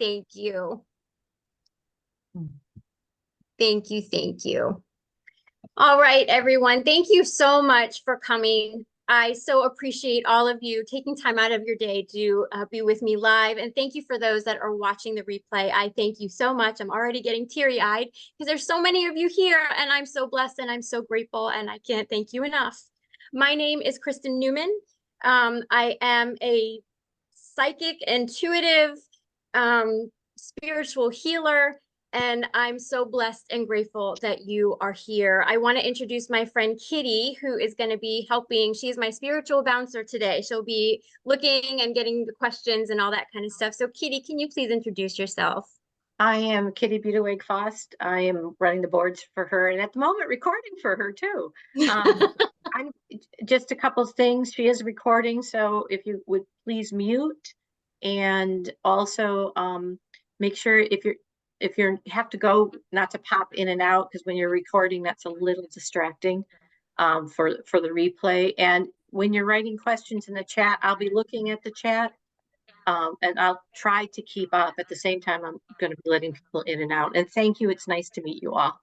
Thank you. Thank you. Thank you. All right, everyone. Thank you so much for coming. I so appreciate all of you taking time out of your day to be with me live. And thank you for those that are watching the replay. I thank you so much. I'm already getting teary-eyed because there's so many of you here, and I'm so blessed and I'm so grateful, and I can't thank you enough. My name is Kristen Newman. I am a psychic, intuitive, spiritual healer, and I'm so blessed and grateful that you are here. I want to introduce my friend Kitty, who is going to be helping. She's my spiritual bouncer today. She'll be looking and getting the questions and all that kind of stuff. So Kitty, can you please introduce yourself? I am Kitty Budewig Faust. I am running the boards for her, and at the moment recording for her too. I'm just a couple of things. She is recording, so if you would please mute, and also make sure if you have to go, not to pop in and out, because when you're recording, that's a little distracting for the replay. And when you're writing questions in the chat, I'll be looking at the chat. And I'll try to keep up. At the same time, I'm going to be letting people in and out. And thank you. It's nice to meet you all.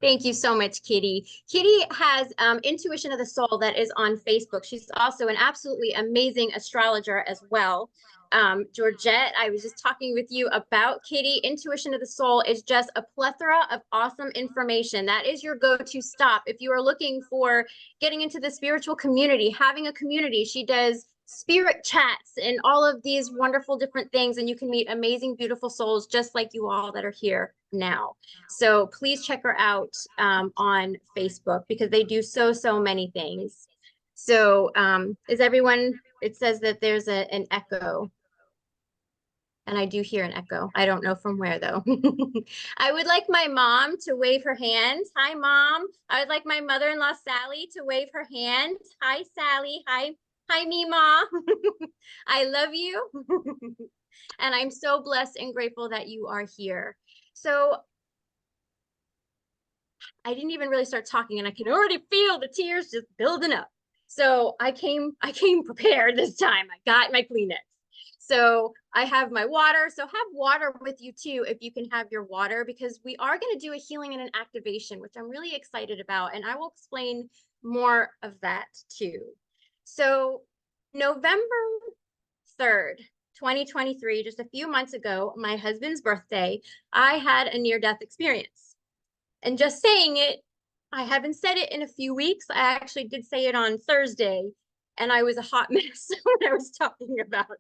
Thank you so much, Kitty. Kitty has Intuition of the Soul that is on Facebook. She's also an absolutely amazing astrologer as well. Georgette, I was just talking with you about Kitty. Intuition of the Soul is just a plethora of awesome information. That is your go-to stop. If you are looking for getting into the spiritual community, having a community, she does spirit chats and all of these wonderful different things, and you can meet amazing, beautiful souls just like you all that are here now. So please check her out on Facebook because they do so many things. So is everyone, it says that there's an echo. And I do hear an echo. I don't know from where though. I would like my mom to wave her hand. Hi, Mom. I would like my mother-in-law, Sally, to wave her hand. Hi, Sally. Hi, Mima. I love you. And I'm so blessed and grateful that you are here. So I didn't even really start talking, and I can already feel the tears just building up. So I came prepared this time. I got my Kleenex. So I have my water. So have water with you too, if you can have your water, because we are going to do a healing and an activation, which I'm really excited about. And I will explain more of that too. So November 3rd, 2023, just a few months ago, my husband's birthday, I had a near-death experience. And just saying it, I haven't said it in a few weeks. I actually did say it on Thursday, and I was a hot mess when I was talking about it.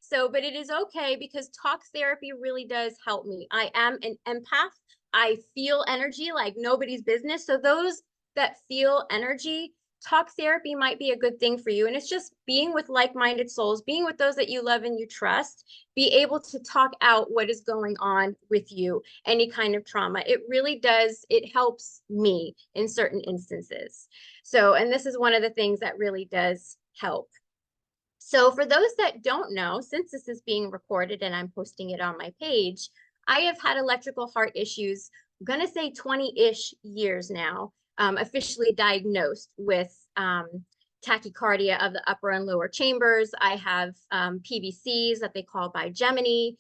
So, but it is okay because talk therapy really does help me. I am an empath. I feel energy like nobody's business. So those that feel energy, talk therapy might be a good thing for you. And it's just being with like-minded souls, being with those that you love and you trust, be able to talk out what is going on with you, any kind of trauma. It really does, it helps me in certain instances. So, and this is one of the things that really does help. So for those that don't know, since this is being recorded and I'm posting it on my page, I have had electrical heart issues, I'm going to say 20-ish years now, officially diagnosed with tachycardia of the upper and lower chambers. I have PVCs that they call bigeminy.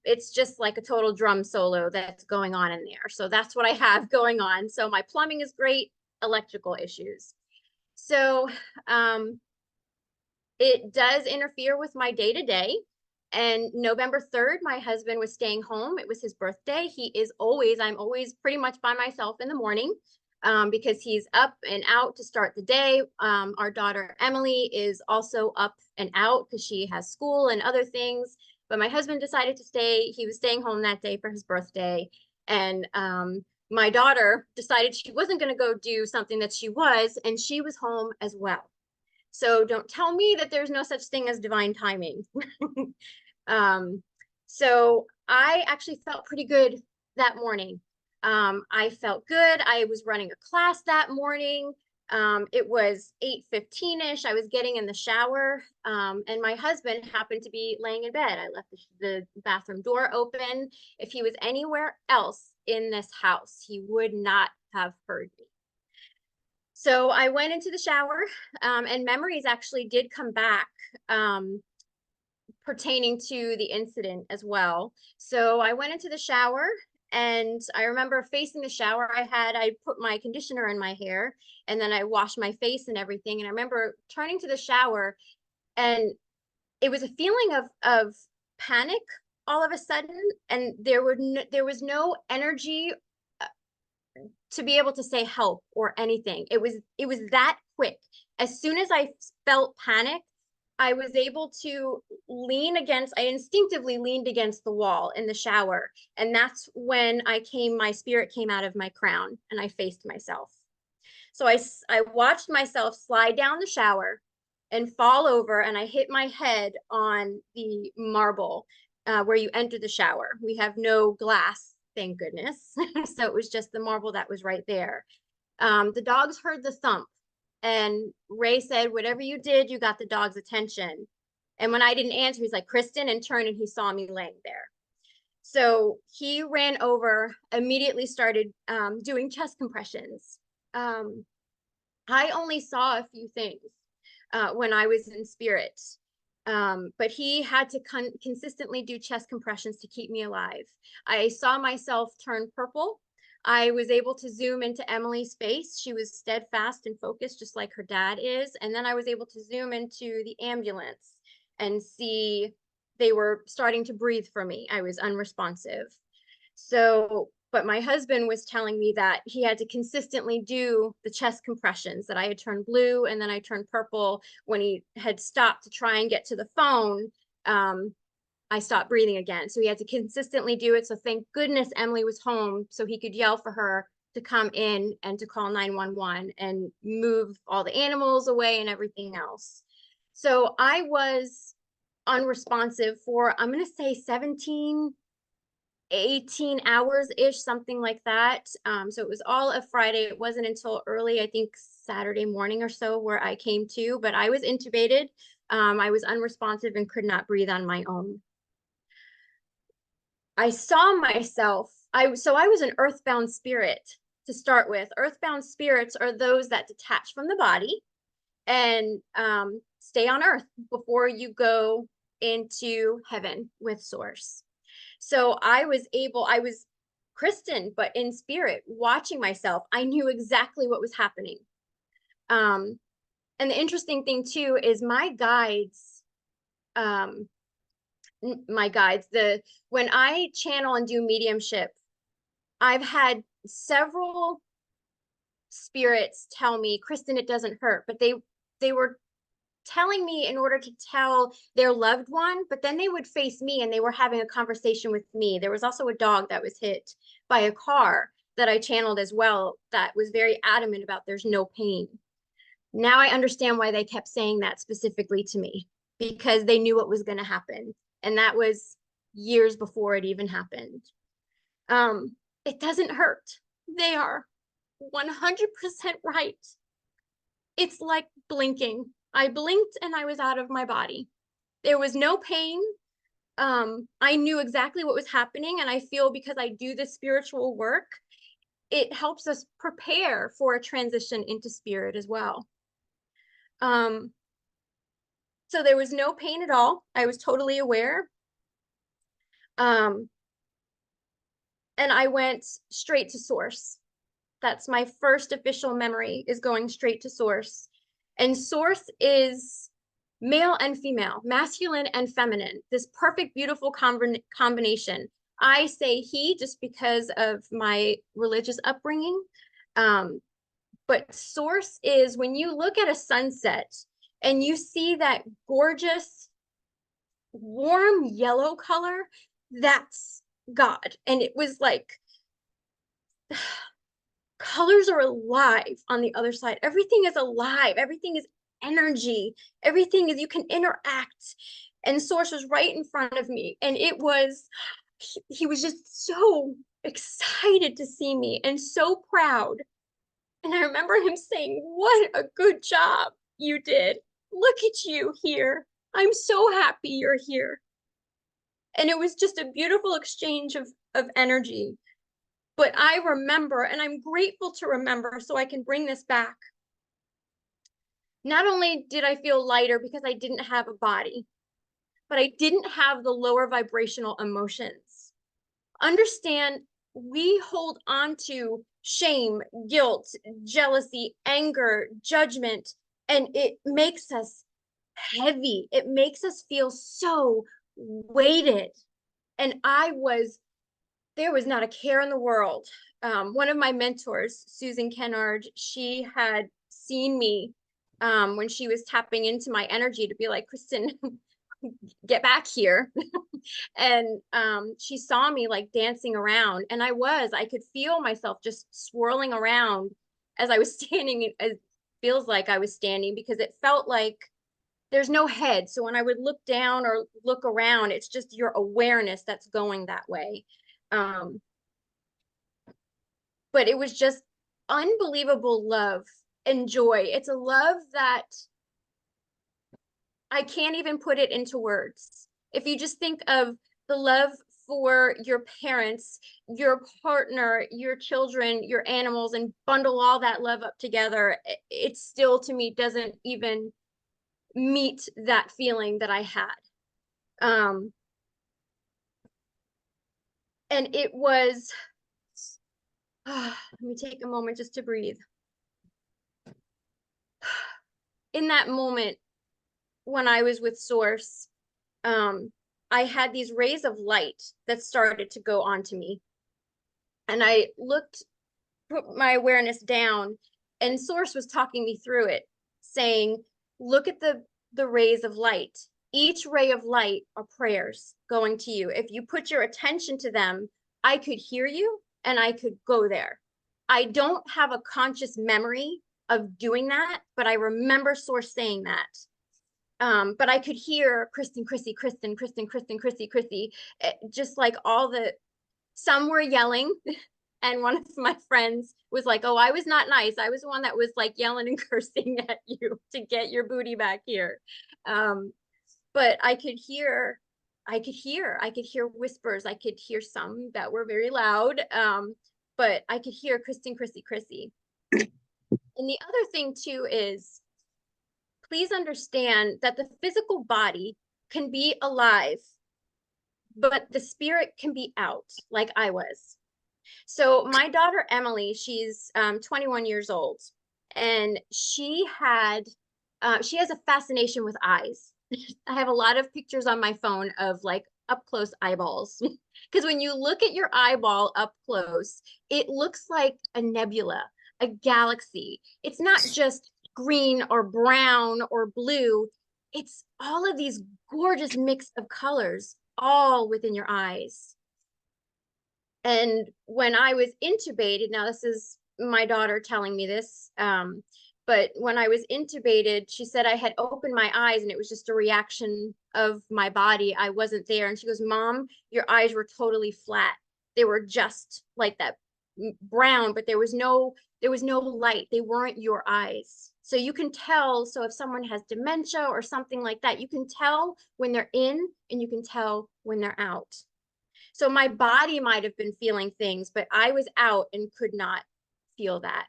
It's just like a total drum solo that's going on in there. So that's what I have going on. So my plumbing is great, electrical issues. So it does interfere with my day-to-day. And November 3rd, my husband was staying home. It was his birthday. I'm always pretty much by myself in the morning because he's up and out to start the day. Our daughter, Emily, is also up and out because she has school and other things. But my husband decided to stay. He was staying home that day for his birthday. And my daughter decided she wasn't going to go do something that she was, and she was home as well. So don't tell me that there's no such thing as divine timing. So I actually felt pretty good that morning. I felt good. I was running a class that morning. It was 8:15-ish. I was getting in the shower, and my husband happened to be laying in bed. I left the bathroom door open. If he was anywhere else in this house, he would not have heard me. So I went into the shower, and memories actually did come back pertaining to the incident as well. So I went into the shower, and I remember facing the shower. I put my conditioner in my hair, and then I washed my face and everything. And I remember turning to the shower, and it was a feeling of panic all of a sudden, and there was no energy to be able to say help or anything. It was that quick. As soon as I felt panic, I was able to I instinctively leaned against the wall in the shower. And that's when my spirit came out of my crown, and I faced myself. So I watched myself slide down the shower and fall over, and I hit my head on the marble where you enter the shower. We have no glass, thank goodness. So it was just the marble that was right there. The dogs heard the thump, and Ray said, "Whatever you did, you got the dog's attention." And when I didn't answer, he's like, "Kristen," and turned, and he saw me laying there. So he ran over, immediately started doing chest compressions. I only saw a few things when I was in spirit. But he had to consistently do chest compressions to keep me alive. I saw myself turn purple. I was able to zoom into Emily's face. She was steadfast and focused, just like her dad is. And then I was able to zoom into the ambulance and see they were starting to breathe for me. I was unresponsive. So, but my husband was telling me that he had to consistently do the chest compressions, that I had turned blue and then I turned purple. When he had stopped to try and get to the phone, I stopped breathing again. So he had to consistently do it. So thank goodness Emily was home so he could yell for her to come in and to call 911 and move all the animals away and everything else. So I was unresponsive for, I'm going to say 18 hours ish, something like that. So it was all of Friday. It wasn't until early, I think Saturday morning or so, where I came to, but I was intubated. I was unresponsive and could not breathe on my own. I saw myself, so I was an earthbound spirit to start with. Earthbound spirits are those that detach from the body and stay on earth before you go into heaven with source. So I was Kristen, but in spirit, watching myself. I knew exactly what was happening. And the interesting thing too is my guides, when I channel and do mediumship, I've had several spirits tell me, "Kristen, it doesn't hurt," but they were telling me in order to tell their loved one, but then they would face me and they were having a conversation with me. There was also a dog that was hit by a car that I channeled as well that was very adamant about there's no pain. Now I understand why they kept saying that specifically to me, because they knew what was going to happen. And that was years before it even happened. It doesn't hurt. They are 100% right. It's like blinking. I blinked and I was out of my body. There was no pain. I knew exactly what was happening. And I feel because I do this spiritual work, it helps us prepare for a transition into spirit as well. So there was no pain at all. I was totally aware. And I went straight to source. That's my first official memory, is going straight to source. And source is male and female, masculine and feminine, this perfect, beautiful combination. I say he just because of my religious upbringing. But source is when you look at a sunset and you see that gorgeous, warm yellow color, that's God. And it was like, colors are alive on the other side. Everything is alive. Everything is energy. Everything is, you can interact. And source was right in front of me. And it was, he was just so excited to see me and so proud. And I remember him saying, "What a good job you did. Look at you here. I'm so happy you're here." And it was just a beautiful exchange of energy. But I remember, and I'm grateful to remember so I can bring this back. Not only did I feel lighter because I didn't have a body, but I didn't have the lower vibrational emotions. Understand, we hold on to shame, guilt, jealousy, anger, judgment, and it makes us heavy. It makes us feel so weighted. And there was not a care in the world. One of my mentors, Susan Kennard, she had seen me when she was tapping into my energy to be like, Kristen, get back here. And she saw me like dancing around, and I could feel myself just swirling around as I was standing. It feels like I was standing because it felt like there's no head. So when I would look down or look around, it's just your awareness that's going that way. Um, but it was just unbelievable love and joy. It's a love that I can't even put it into words. If you just think of the love for your parents, your partner, your children, your animals, and bundle all that love up together, it still to me doesn't even meet that feeling that I had. Um, and it was, let me take a moment just to breathe. In that moment, when I was with Source, I had these rays of light that started to go onto me. And I put my awareness down, and Source was talking me through it, saying, look at the rays of light. Each ray of light are prayers going to you. If you put your attention to them, I could hear you and I could go there. I don't have a conscious memory of doing that, but I remember Source saying that. But I could hear Kristen, Chrissy, Kristen, Kristen, Kristen, Chrissy, Chrissy, just like some were yelling. And one of my friends was like, oh, I was not nice. I was the one that was like yelling and cursing at you to get your booty back here. But I could hear whispers. I could hear some that were very loud. But I could hear Kristen, Chrissy, Chrissy. And the other thing too is, please understand that the physical body can be alive, but the spirit can be out, like I was. So my daughter Emily, she's 21 years old, and she has a fascination with eyes. I have a lot of pictures on my phone of like up close eyeballs, because when you look at your eyeball up close, it looks like a nebula, a galaxy. It's not just green or brown or blue. It's all of these gorgeous mix of colors all within your eyes. And when I was intubated, now this is my daughter telling me this, but when I was intubated, she said I had opened my eyes and it was just a reaction of my body. I wasn't there. And she goes, Mom, your eyes were totally flat. They were just like that brown, but there was no light. They weren't your eyes. So you can tell. So if someone has dementia or something like that, you can tell when they're in and you can tell when they're out. So my body might have been feeling things, but I was out and could not feel that.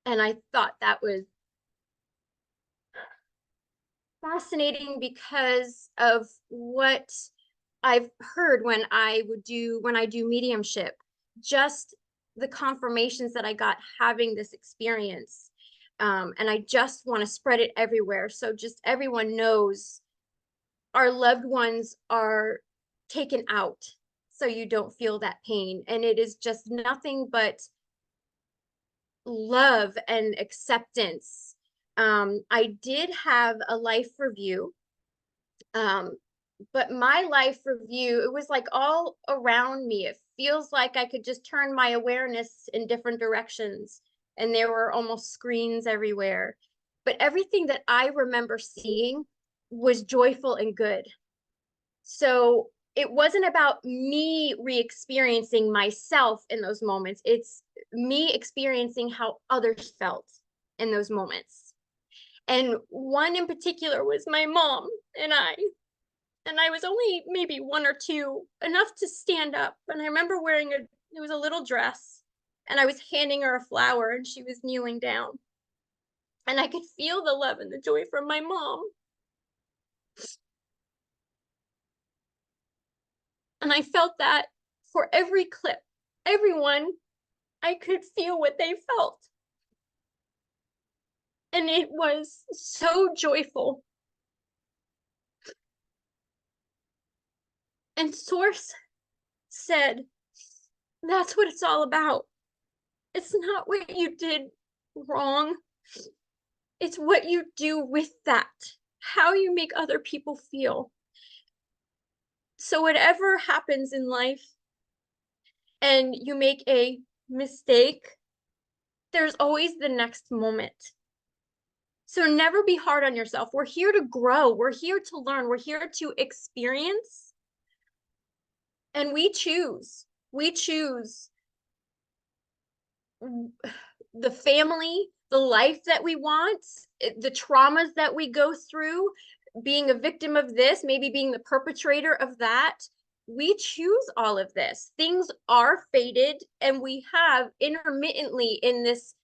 And I thought that was fascinating because of what I've heard when I do mediumship, just the confirmations that I got having this experience. And I just want to spread it everywhere. So just everyone knows our loved ones are taken out so you don't feel that pain. And it is just nothing but love and acceptance. I did have a life review, but my life review, it was like all around me. It feels like I could just turn my awareness in different directions, and there were almost screens everywhere. But everything that I remember seeing was joyful and good. So it wasn't about me re-experiencing myself in those moments. It's me experiencing how others felt in those moments. And one in particular was my mom and I. And I was only maybe one or two, enough to stand up. And I remember it was a little dress, and I was handing her a flower and she was kneeling down. And I could feel the love and the joy from my mom. And I felt that for every clip, everyone, I could feel what they felt. And it was so joyful. And Source said, that's what it's all about. It's not what you did wrong. It's what you do with that, how you make other people feel. So whatever happens in life and you make a mistake, there's always the next moment. So never be hard on yourself. We're here to grow. We're here to learn. We're here to experience. And we choose. We choose the family, the life that we want, the traumas that we go through, being a victim of this, maybe being the perpetrator of that. We choose all of this. Things are fated, and we have intermittently in this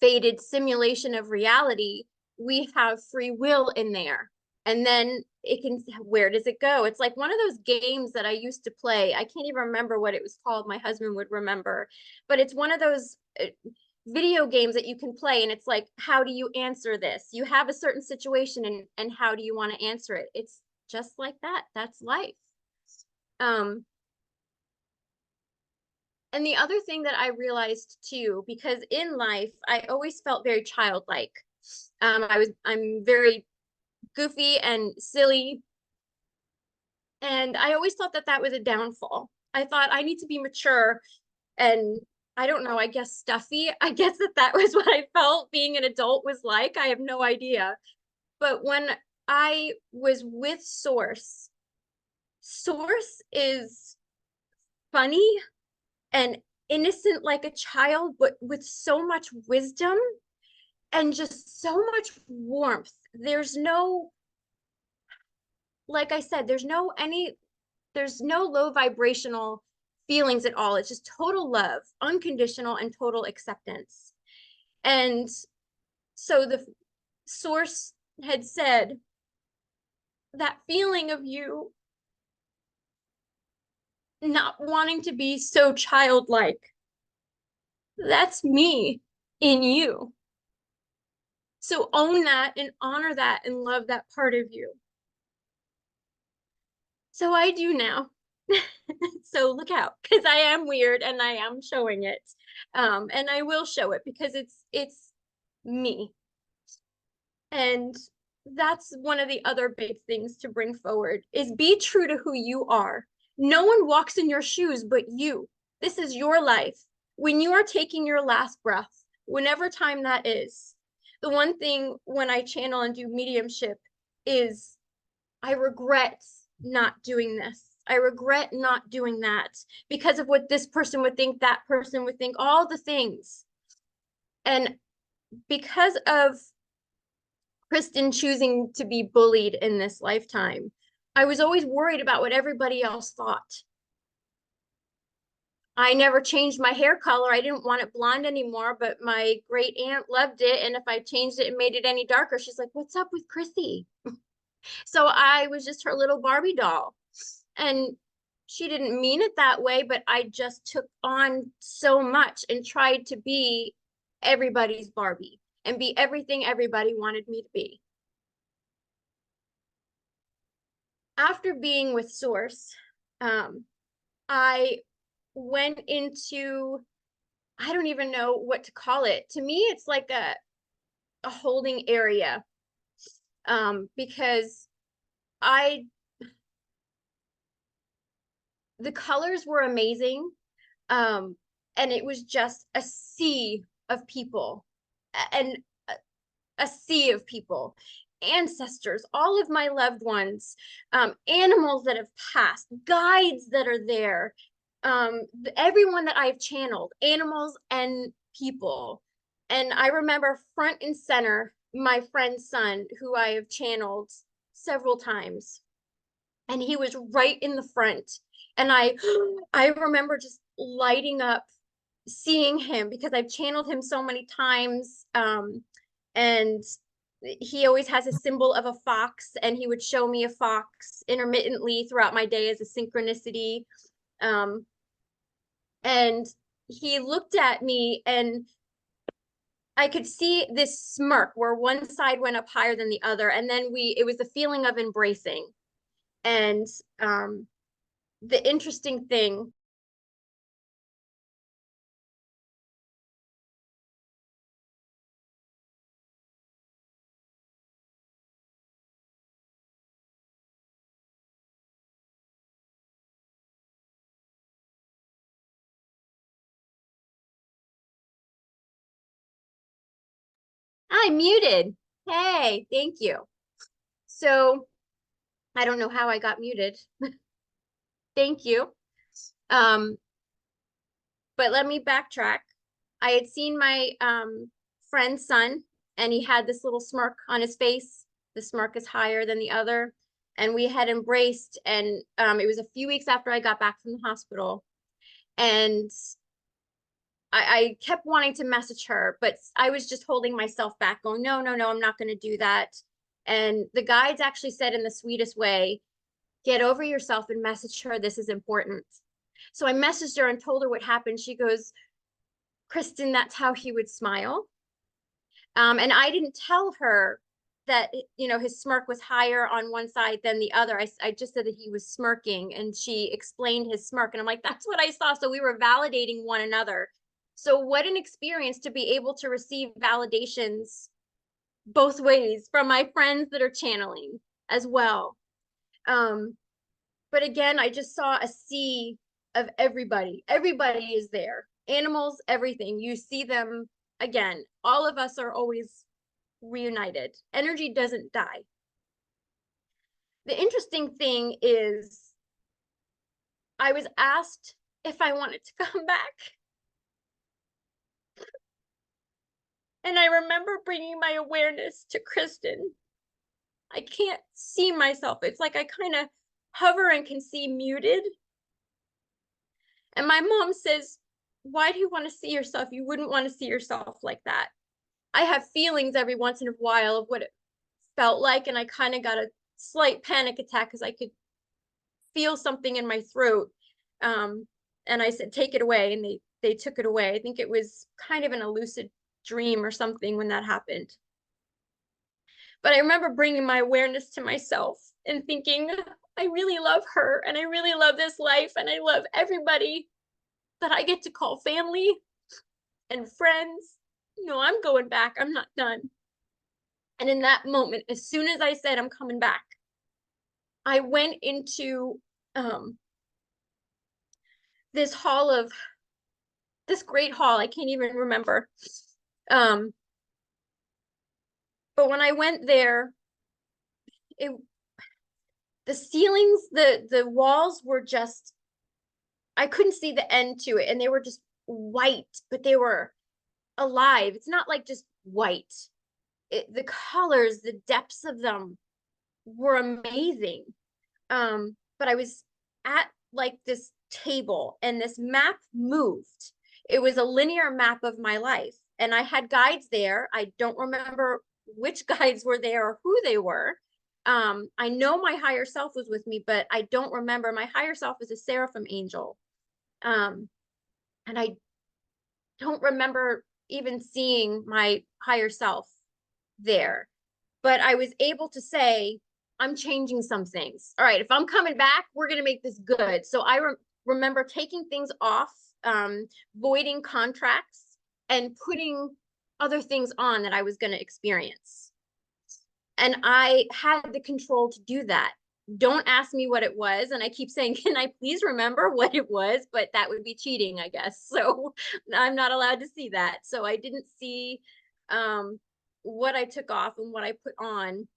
fated simulation of reality, we have free will in there. And then it can, where does it go? It's like one of those games that I used to play. I can't even remember what it was called. My husband would remember, but it's one of those video games that you can play. And it's like, how do you answer this? You have a certain situation, and how do you want to answer it? It's just like that. That's life. And the other thing that I realized too, because in life, I always felt very childlike. I'm very goofy and silly. And I always thought that that was a downfall. I thought I need to be mature and I don't know, I guess stuffy. I guess that was what I felt being an adult was like. I have no idea. But when I was with Source, Source is funny and innocent like a child, but with so much wisdom and just so much warmth. There's no, like I said, there's no low vibrational feelings at all. It's just total love, unconditional and total acceptance. And so the Source had said that feeling of you not wanting to be so childlike, that's me in you. So own that and honor that and love that part of you. So I do now. So look out, because I am weird and I am showing it. And I will show it because it's me. And that's one of the other big things to bring forward is be true to who you are. No one walks in your shoes but you. This is your life. When you are taking your last breath, whenever time that is, the one thing when I channel and do mediumship is I regret not doing this. I regret not doing that because of what this person would think, that person would think, all the things. And because of Kristen choosing to be bullied in this lifetime, I was always worried about what everybody else thought. I never changed my hair color. I didn't want it blonde anymore, but my great aunt loved it. And if I changed it and made it any darker, she's like, what's up with Chrissy? So I was just her little Barbie doll. And she didn't mean it that way, but I just took on so much and tried to be everybody's Barbie and be everything everybody wanted me to be. After being with Source, I went into, I don't even know what to call it. To me, it's like a holding area, because the colors were amazing. And it was just a sea of people and a sea of people, ancestors, all of my loved ones, animals that have passed, guides that are there, everyone that I've channeled, animals and people. And I remember front and center, my friend's son, who I have channeled several times. And he was right in the front. And I remember just lighting up seeing him because I've channeled him so many times. And he always has a symbol of a fox, and he would show me a fox intermittently throughout my day as a synchronicity. Um, and he looked at me, and I could see this smirk where one side went up higher than the other. And then it was a feeling of embracing. And the interesting thing, I muted. Hey, thank you. So I don't know how I got muted. Thank you. Um, but let me backtrack. I had seen my friend's son, and he had this little smirk on his face. The smirk is higher than the other. And we had embraced, and it was a few weeks after I got back from the hospital. And I kept wanting to message her, but I was just holding myself back, going, no, no, no, I'm not going to do that. And the guides actually said in the sweetest way, get over yourself and message her. This is important. So I messaged her and told her what happened. She goes, Kristen, that's how he would smile. And I didn't tell her that, his smirk was higher on one side than the other. I just said that he was smirking, and she explained his smirk. And I'm like, that's what I saw. So we were validating one another. So what an experience to be able to receive validations both ways from my friends that are channeling as well. But again, I just saw a sea of everybody. Everybody is there. Animals, everything. You see them again. All of us are always reunited. Energy doesn't die. The interesting thing is, I was asked if I wanted to come back. And I remember bringing my awareness to Kristen. I can't see myself. It's like I kind of hover and can see muted. And my mom says, why do you want to see yourself? You wouldn't want to see yourself like that. I have feelings every once in a while of what it felt like. And I kind of got a slight panic attack because I could feel something in my throat. And I said, take it away. And they took it away. I think it was kind of an lucid dream or something when that happened. But I remember bringing my awareness to myself and thinking, I really love her, and I really love this life, and I love everybody that I get to call family and friends. I'm going back. I'm not done. And in that moment, as soon as I said I'm coming back, I went into this great hall. I can't even remember. But when I went there, the ceilings, the walls were just, I couldn't see the end to it. And they were just white, but they were alive. It's not like just white. The colors, the depths of them were amazing. But I was at like this table, and this map moved. It was a linear map of my life. And I had guides there. I don't remember which guides were there or who they were. I know my higher self was with me, but I don't remember. My higher self is a seraphim angel. And I don't remember even seeing my higher self there. But I was able to say, I'm changing some things. All right, if I'm coming back, we're going to make this good. So I remember taking things off, voiding contracts, and putting other things on that I was going to experience. And I had the control to do that. Don't ask me what it was. And I keep saying, can I please remember what it was? But that would be cheating, I guess. So I'm not allowed to see that. So I didn't see what I took off and what I put on.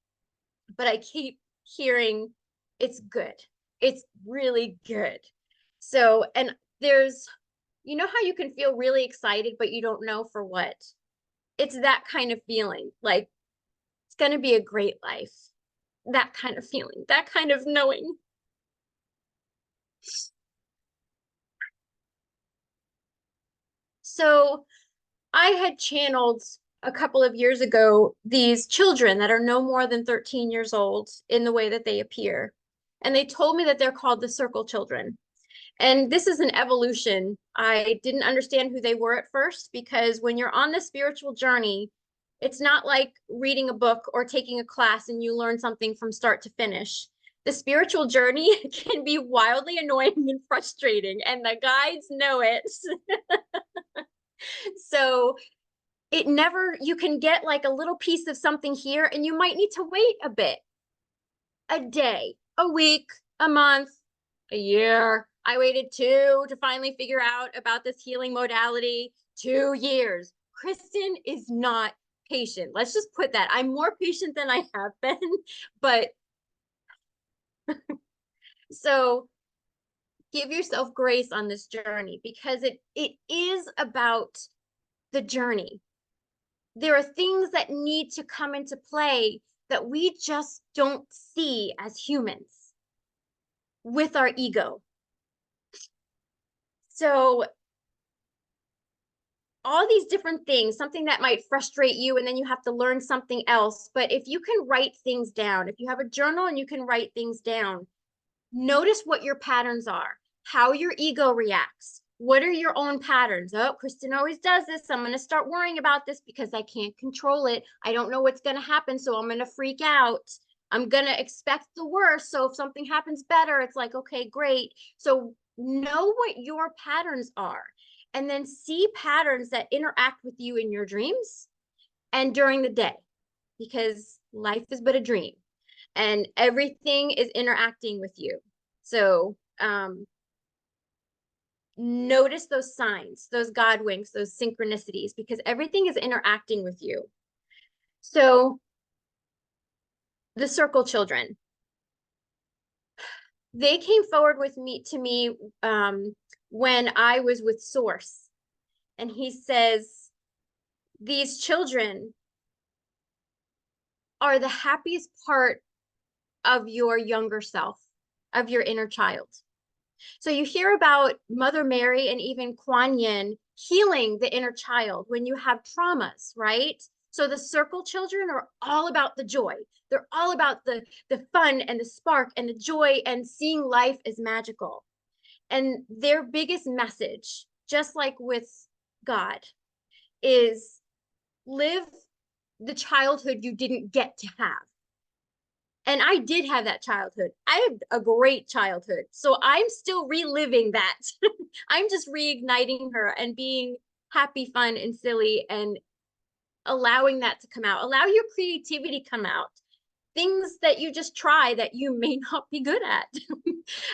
But I keep hearing it's good. It's really good. So, and there's, how you can feel really excited, but you don't know for what? It's that kind of feeling. Like, it's going to be a great life. That kind of feeling, that kind of knowing. So I had channeled a couple of years ago these children that are no more than 13 years old in the way that they appear. And they told me that they're called the circle children. And this is an evolution. I didn't understand who they were at first because when you're on the spiritual journey, it's not like reading a book or taking a class and you learn something from start to finish. The spiritual journey can be wildly annoying and frustrating, and the guides know it. So it never, you can get like a little piece of something here, and you might need to wait a bit, a day, a week, a month, a year. I waited 2 to finally figure out about this healing modality. 2 years. Kristen is not patient. Let's just put that. I'm more patient than I have been, but so give yourself grace on this journey because it is about the journey. There are things that need to come into play that we just don't see as humans with our ego. So all these different things, something that might frustrate you, and then you have to learn something else. But if you can write things down, if you have a journal and you can write things down, notice what your patterns are, how your ego reacts. What are your own patterns? Oh, Kristen always does this. I'm going to start worrying about this because I can't control it. I don't know what's going to happen. So I'm going to freak out. I'm going to expect the worst. So if something happens better, it's like, okay, great. So know what your patterns are and then see patterns that interact with you in your dreams and during the day, because life is but a dream and everything is interacting with you. So notice those signs, those God winks, those synchronicities, because everything is interacting with you. So the circle children, they came forward with me to me when I was with Source. And he says, these children are the happiest part of your younger self, of your inner child. So you hear about Mother Mary and even Kuan Yin healing the inner child when you have traumas, right? So the circle children are all about the joy. They're all about the fun and the spark and the joy and seeing life as magical. And their biggest message, just like with God, is live the childhood you didn't get to have. And I did have that childhood. I had a great childhood. So I'm still reliving that. I'm just reigniting her and being happy, fun, and silly and allowing that to come out. Allow your creativity come out. Things that you just try that you may not be good at.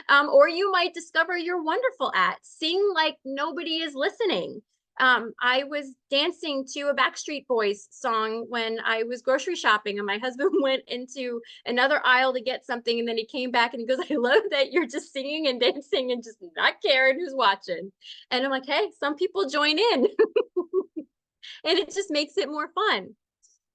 Or you might discover you're wonderful at. Sing like nobody is listening. I was dancing to a Backstreet Boys song when I was grocery shopping, and my husband went into another aisle to get something, and then he came back and he goes, I love that you're just singing and dancing and just not caring who's watching. And I'm like, hey, some people join in. And it just makes it more fun.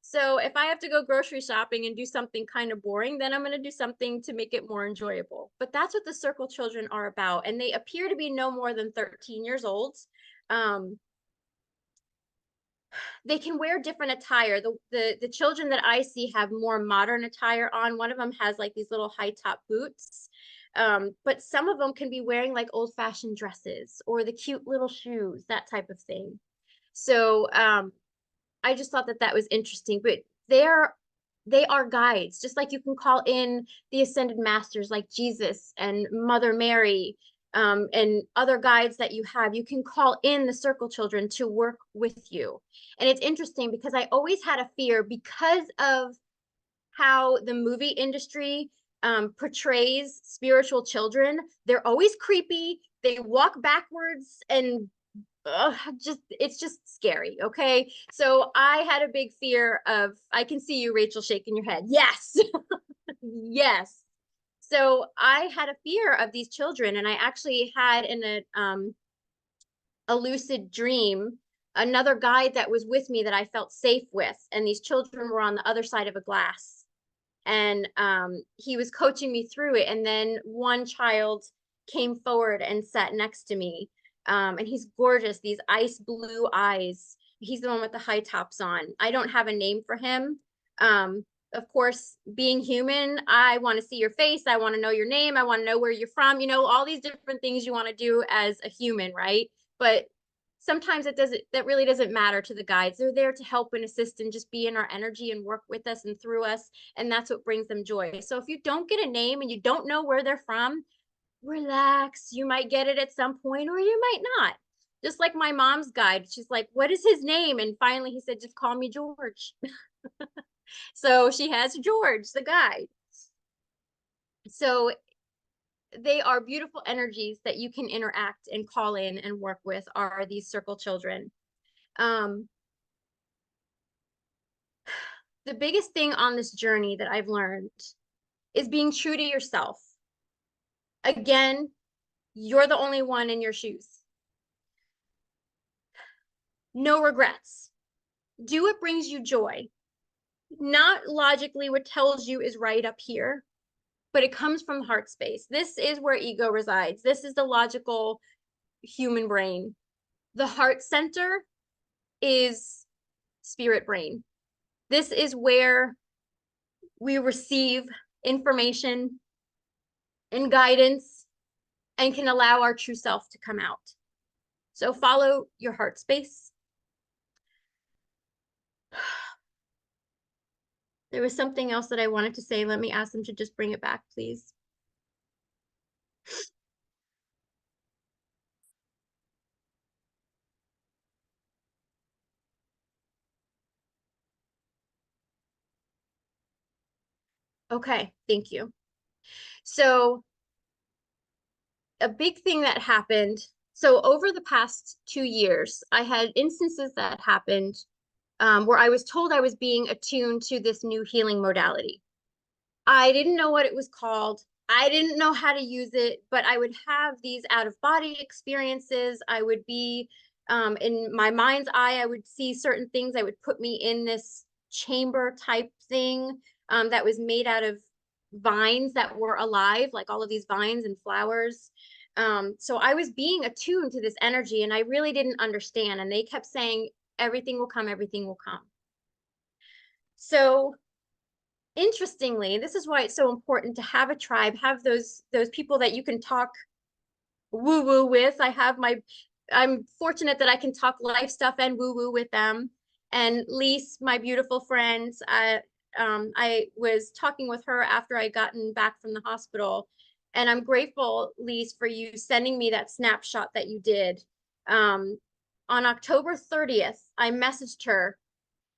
So if I have to go grocery shopping and do something kind of boring, then I'm going to do something to make it more enjoyable. But that's what the circle children are about. And they appear to be no more than 13 years old. They can wear different attire. The children that I see have more modern attire on. One of them has like these little high top boots. But some of them can be wearing like old fashioned dresses or the cute little shoes, that type of thing. So I just thought that that was interesting, but they are guides, just like you can call in the ascended masters like Jesus and Mother Mary, and other guides that you have. You can call in the circle children to work with you. And it's interesting because I always had a fear because of how the movie industry portrays spiritual children. They're always creepy. They walk backwards and it's just scary. Okay. So I had a big fear of, I can see you, Rachel, shaking your head. Yes. Yes. So I had a fear of these children, and I actually had in a lucid dream another guide that was with me that I felt safe with, and these children were on the other side of a glass, and he was coaching me through it. And then one child came forward and sat next to me, and he's gorgeous, these ice blue eyes, He's the one with the high tops on. I don't have a name for him. Of course, being human, I want to see your face. I want to know your name. I want to know where you're from, all these different things you want to do as a human, right? But sometimes that really doesn't matter to the guides. They're there to help and assist and just be in our energy and work with us and through us. And that's what brings them joy. So if you don't get a name and you don't know where they're from, relax. You might get it at some point or you might not. Just like my mom's guide. She's like, what is his name? And finally he said, just call me George. So she has George, the guide. So they are beautiful energies that you can interact and call in and work with, are these circle children. The biggest thing on this journey that I've learned is being true to yourself. Again, you're the only one in your shoes. No regrets. Do what brings you joy. Not logically what tells you is right up here, but it comes from heart space. This is where ego resides. This is the logical human brain. The heart center is spirit brain. This is where we receive information and guidance and can allow our true self to come out. So follow your heart space. There was something else that I wanted to say. Let me ask them to just bring it back, please. Okay, thank you. So a big thing that happened, so over the past 2 years, I had instances that happened where I was told I was being attuned to this new healing modality. I didn't know what it was called. I didn't know how to use it, but I would have these out of body experiences. I would be in my mind's eye, I would see certain things. I would put me in this chamber type thing that was made out of vines that were alive, like all of these vines and flowers. So I was being attuned to this energy and I really didn't understand. And they kept saying, everything will come, everything will come. So interestingly, this is why it's so important to have a tribe, have those people that you can talk woo woo with. I'm fortunate that I can talk life stuff and woo woo with them. And Lise, my beautiful friend, I was talking with her after I gotten back from the hospital, and I'm grateful, Lise, for you sending me that snapshot that you did. On October 30th, I messaged her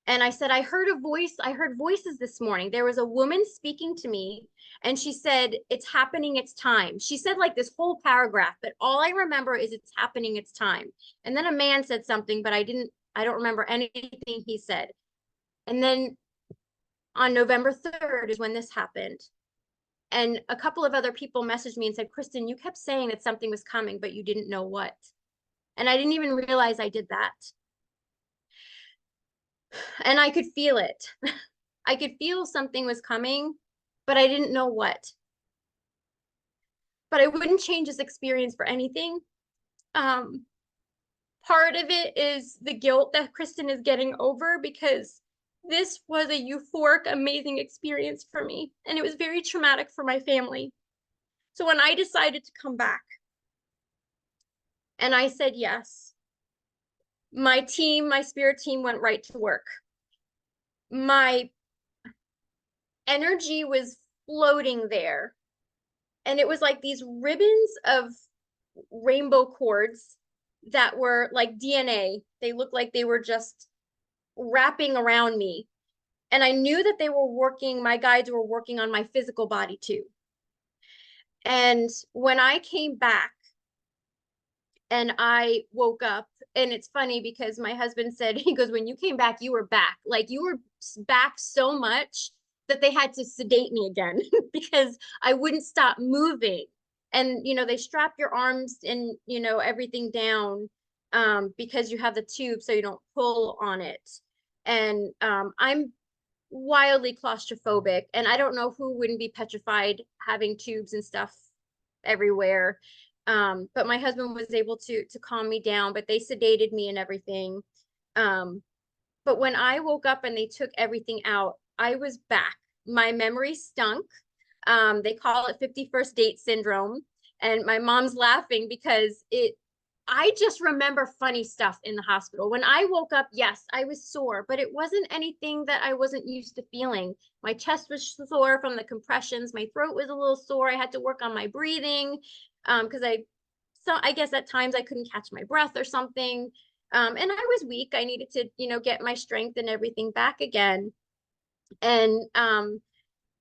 and I said, I heard voices this morning. There was a woman speaking to me and she said, it's happening, it's time. She said like this whole paragraph, but all I remember is it's happening, it's time. And then a man said something, but I don't remember anything he said. And then on November 3rd is when this happened. And a couple of other people messaged me and said, Kristen, you kept saying that something was coming, but you didn't know what. And I didn't even realize I did that. And I could feel it. I could feel something was coming, but I didn't know what. But I wouldn't change this experience for anything. Part of it is the guilt that Kristen is getting over because this was a euphoric, amazing experience for me. And it was very traumatic for my family. So when I decided to come back and I said yes, my spirit team went right to work. My energy was floating there. And it was like these ribbons of rainbow cords that were like DNA. They looked like they were just wrapping around me. And I knew that my guides were working on my physical body too. And when I came back and I woke up, and it's funny because my husband said, he goes, when you came back, you were back. Like you were back so much that they had to sedate me again because I wouldn't stop moving. And, they strap your arms and, everything down because you have the tube so you don't pull on it. And I'm wildly claustrophobic, and I don't know who wouldn't be petrified having tubes and stuff everywhere. But my husband was able to calm me down, but they sedated me and everything. But when I woke up and they took everything out, I was back. My memory stunk. They call it 51st date syndrome. And my mom's laughing because I just remember funny stuff in the hospital. When I woke up, yes, I was sore, but it wasn't anything that I wasn't used to feeling. My chest was sore from the compressions. My throat was a little sore. I had to work on my breathing because I guess at times I couldn't catch my breath or something. And I was weak. I needed to, get my strength and everything back again. And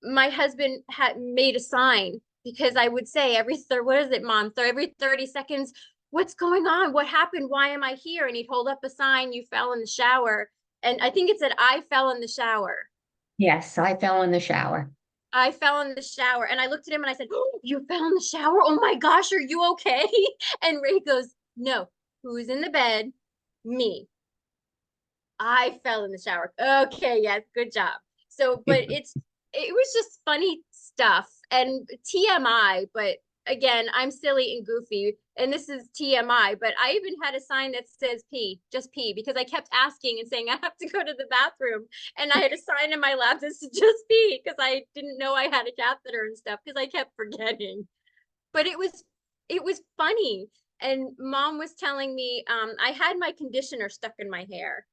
my husband had made a sign because I would say what is it, Mom? Every 30 seconds, what's going on? What happened? Why am I here? And he'd hold up a sign, you fell in the shower. And I think it said, I fell in the shower. Yes, I fell in the shower. I fell in the shower. And I looked at him and I said, oh, you fell in the shower? Oh my gosh, are you okay? And Ray goes, no, who's in the bed? Me. I fell in the shower. Okay, yes, good job. So, but it was just funny stuff and TMI, but again, I'm silly and goofy, and this is TMI, but I even had a sign that says pee, just pee, because I kept asking and saying I have to go to the bathroom, and I had a sign in my lap that said just pee because I didn't know I had a catheter and stuff because I kept forgetting. But it was funny. And Mom was telling me I had my conditioner stuck in my hair,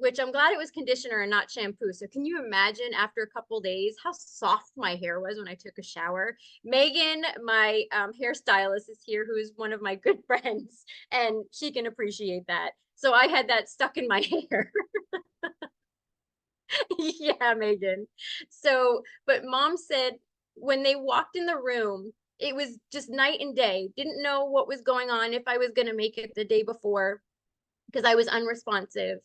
which I'm glad it was conditioner and not shampoo. So can you imagine after a couple days how soft my hair was when I took a shower? Megan, my hairstylist, is here, who is one of my good friends, and she can appreciate that. So I had that stuck in my hair. Yeah, Megan. So, but Mom said when they walked in the room, it was just night and day. Didn't know what was going on, if I was going to make it the day before, because I was unresponsive.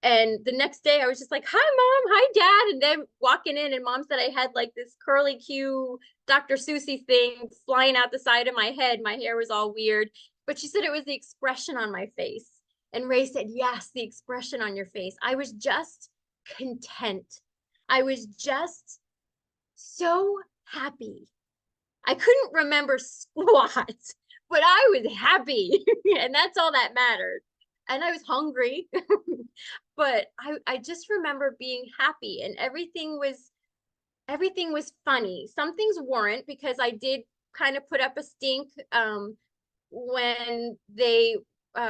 And the next day I was just like, hi, Mom, hi, Dad. And then walking in, and Mom said I had like this curly Q Dr. Susie thing flying out the side of my head. My hair was all weird, but she said it was the expression on my face. And Ray said, yes, the expression on your face. I was just content. I was just so happy. I couldn't remember squat, but I was happy. And that's all that mattered. And I was hungry, but I just remember being happy, and everything was funny. Some things weren't, because I did kind of put up a stink when they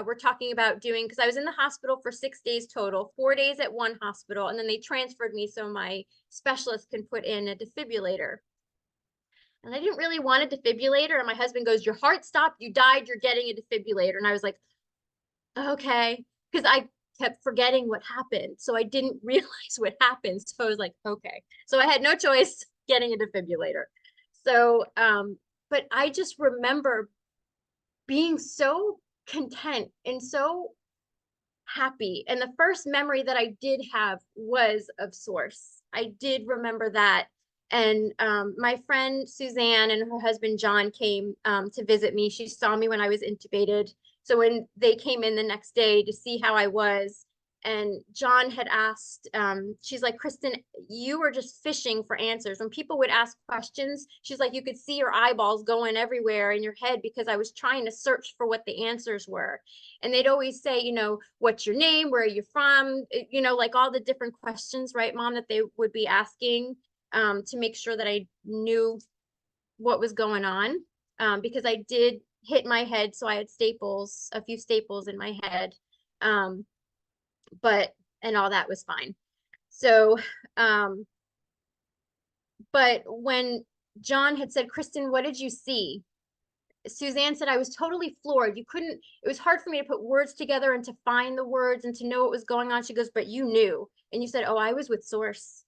were talking about doing, because I was in the hospital for 6 days total, 4 days at one hospital, and then they transferred me so my specialist can put in a defibrillator. And I didn't really want a defibrillator. And my husband goes, your heart stopped, you died, you're getting a defibrillator. And I was like, okay, because I kept forgetting what happened. So I didn't realize what happened. So I was like, okay. So I had no choice getting a defibrillator. So, but I just remember being so content and so happy. And the first memory that I did have was of Source. I did remember that. And my friend Suzanne and her husband John came to visit me. She saw me when I was intubated. So when they came in the next day to see how I was, and John had asked, she's like, Kristen, you were just fishing for answers. When people would ask questions, she's like, you could see your eyeballs going everywhere in your head, because I was trying to search for what the answers were. And they'd always say, what's your name? Where are you from? Like all the different questions, right, Mom, that they would be asking to make sure that I knew what was going on, because I did hit my head. So I had a few staples in my head. And all that was fine. So, but when John had said, Kristen, what did you see? Suzanne said, I was totally floored. It was hard for me to put words together and to find the words and to know what was going on. She goes, but you knew. And you said, oh, I was with Source.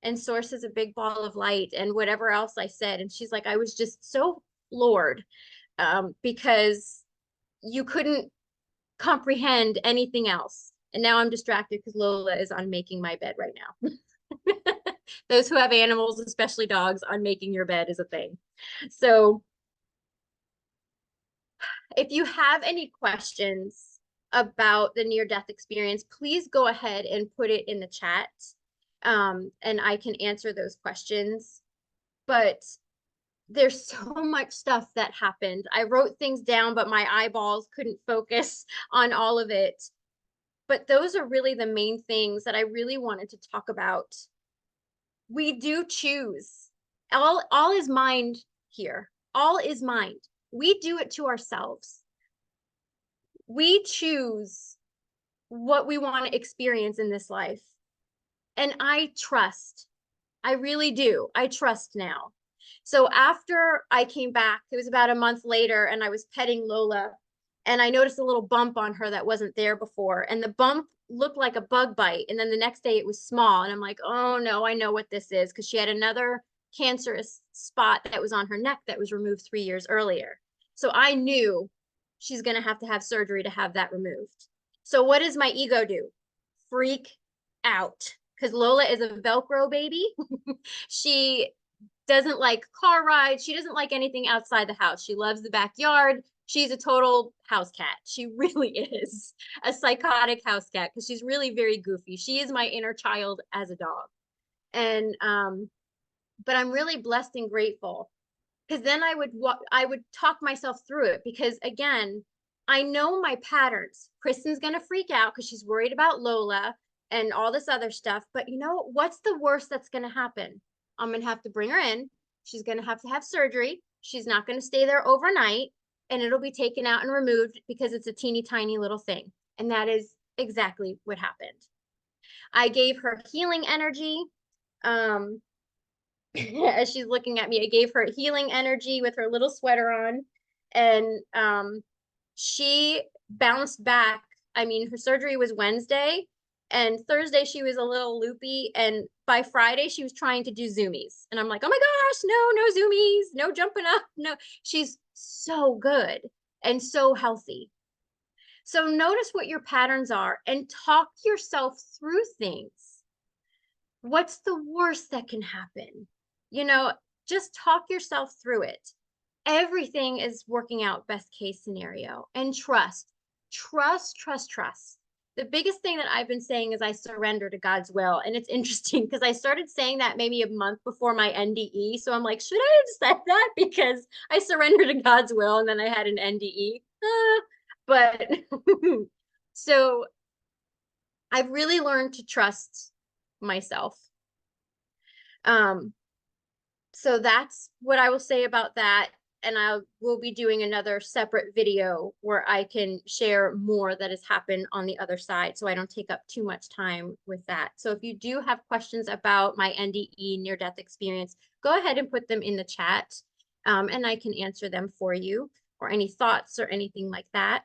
And Source is a big ball of light, and whatever else I said. And she's like, I was just so floored because you couldn't comprehend anything else. And now I'm distracted because Lola is unmaking my bed right now. Those who have animals, especially dogs, unmaking your bed is a thing. So if you have any questions about the near-death experience, please go ahead and put it in the chat, and I can answer those questions. But there's so much stuff that happened. I wrote things down, but my eyeballs couldn't focus on all of it. But those are really the main things that I really wanted to talk about. We do choose. All is mind here. All is mind. We do it to ourselves. We choose what we want to experience in this life. And I trust. I really do. I trust now. So after I came back, it was about a month later, and I was petting Lola, and I noticed a little bump on her that wasn't there before. And the bump looked like a bug bite. And then the next day it was small. And I'm like, oh no, I know what this is, because she had another cancerous spot that was on her neck that was removed 3 years earlier. So I knew she's going to have surgery to have that removed. So what does my ego do? Freak out, because Lola is a Velcro baby. She doesn't like car rides. She doesn't like anything outside the house. She loves the backyard. She's a total house cat. She really is a psychotic house cat, because she's really very goofy. She is my inner child as a dog. And but I'm really blessed and grateful, because then I would talk myself through it, because again, I know my patterns. Kristen's gonna freak out because she's worried about Lola and all this other stuff. But you know, what's the worst that's gonna happen? I'm gonna have to bring her in. She's gonna have to have surgery. She's not gonna stay there overnight, and it'll be taken out and removed because it's a teeny tiny little thing. And that is exactly what happened. I gave her healing energy. As she's looking at me, I gave her healing energy with her little sweater on, and she bounced back. I mean, her surgery was Wednesday, and Thursday she was a little loopy, and by Friday she was trying to do zoomies, and I'm like, oh my gosh, no zoomies, no jumping up, no. She's so good and so healthy. So notice what your patterns are and talk yourself through things. What's the worst that can happen? You know, just talk yourself through it. Everything is working out best case scenario, and trust. The biggest thing that I've been saying is I surrender to God's will. And it's interesting because I started saying that maybe a month before my NDE. So I'm like, should I have said that? Because I surrender to God's will and then I had an NDE. But so I've really learned to trust myself. So that's what I will say about that. And I will be doing another separate video where I can share more that has happened on the other side, so I don't take up too much time with that. So if you do have questions about my NDE, near-death experience, go ahead and put them in the chat, and I can answer them for you, or any thoughts or anything like that.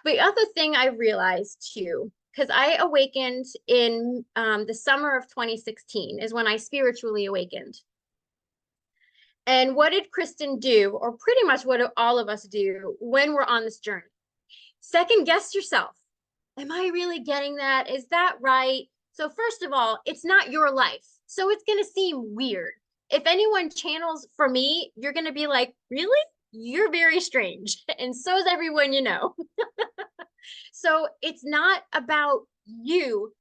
But the other thing I realized too, because I awakened in the summer of 2016 is when I spiritually awakened. And what did Kristen do, or pretty much what do all of us do when we're on this journey? Second guess yourself. Am I really getting that? Is that right? So first of all, it's not your life. So it's going to seem weird. If anyone channels for me, you're going to be like, really? You're very strange. And so is everyone you know. So it's not about you.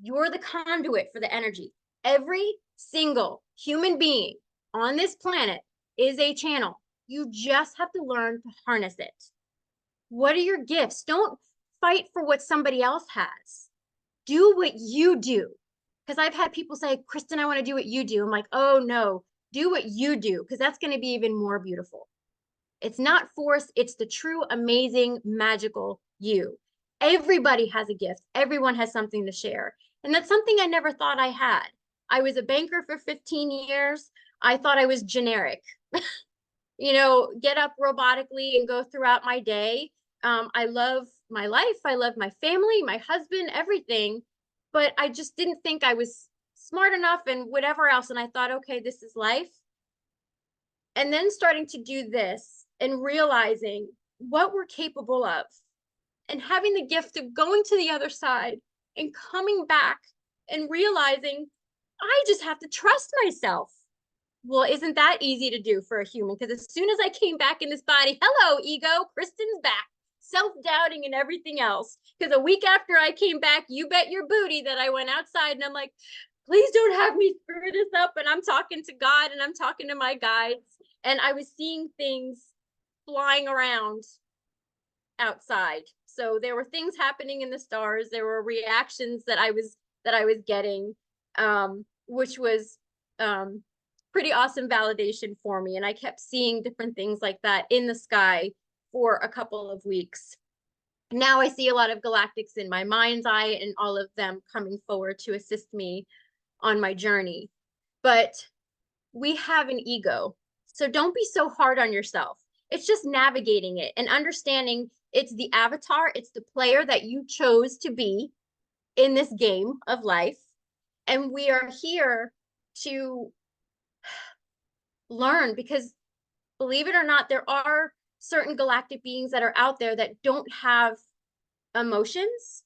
You're the conduit for the energy. Every single human being on this planet is a channel. You just have to learn to harness it. What are your gifts? Don't fight for what somebody else has. Do what you do. Because I've had people say, Kristen, I want to do what you do. I'm like, oh no, do what you do, because that's going to be even more beautiful. It's not forced. It's the true, amazing, magical you. Everybody has a gift. Everyone has something to share. And that's something I never thought I had. I was a banker for 15 years. I thought I was generic, you know, get up robotically and go throughout my day. I love my life. I love my family, my husband, everything. But I just didn't think I was smart enough and whatever else. And I thought, okay, this is life. And then starting to do this and realizing what we're capable of and having the gift of going to the other side and coming back and realizing I just have to trust myself. Well, isn't that easy to do for a human? Because as soon as I came back in this body, hello, ego, Kristen's back, self-doubting and everything else. Because a week after I came back, you bet your booty that I went outside and I'm like, please don't have me screw this up. And I'm talking to God and I'm talking to my guides. And I was seeing things flying around outside. So there were things happening in the stars. There were reactions that I was getting, which was pretty awesome validation for me. And I kept seeing different things like that in the sky for a couple of weeks. Now I see a lot of galactics in my mind's eye, and all of them coming forward to assist me on my journey. But we have an ego, so don't be so hard on yourself. It's just navigating it and understanding it's the avatar, it's the player that you chose to be in this game of life. And we are here to learn, because believe it or not, there are certain galactic beings that are out there that don't have emotions.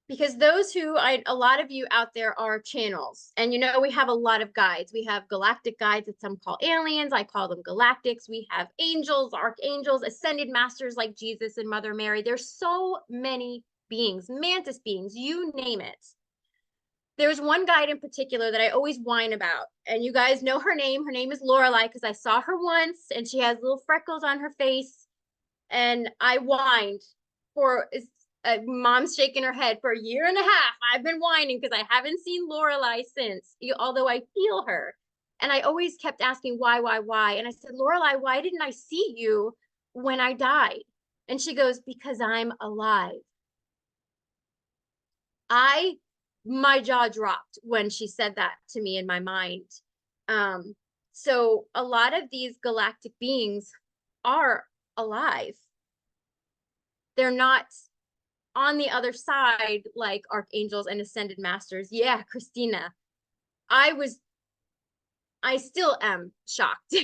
Because those who a lot of you out there are channels, and we have a lot of guides. We have galactic guides that some call aliens. I call them galactics. We have angels, archangels, ascended masters like Jesus and Mother Mary. There's so many beings, mantis beings, you name it. There's one guide in particular that I always whine about, and you guys know her name. Her name is Lorelei, because I saw her once and she has little freckles on her face, and I whined for mom's shaking her head for a year and a half. I've been whining because I haven't seen Lorelei since, although I feel her. And I always kept asking why. And I said, Lorelei, why didn't I see you when I died? And she goes, because I'm alive. My jaw dropped when she said that to me in my mind. So a lot of these galactic beings are alive. They're not on the other side like archangels and ascended masters. Yeah, Christina, I still am shocked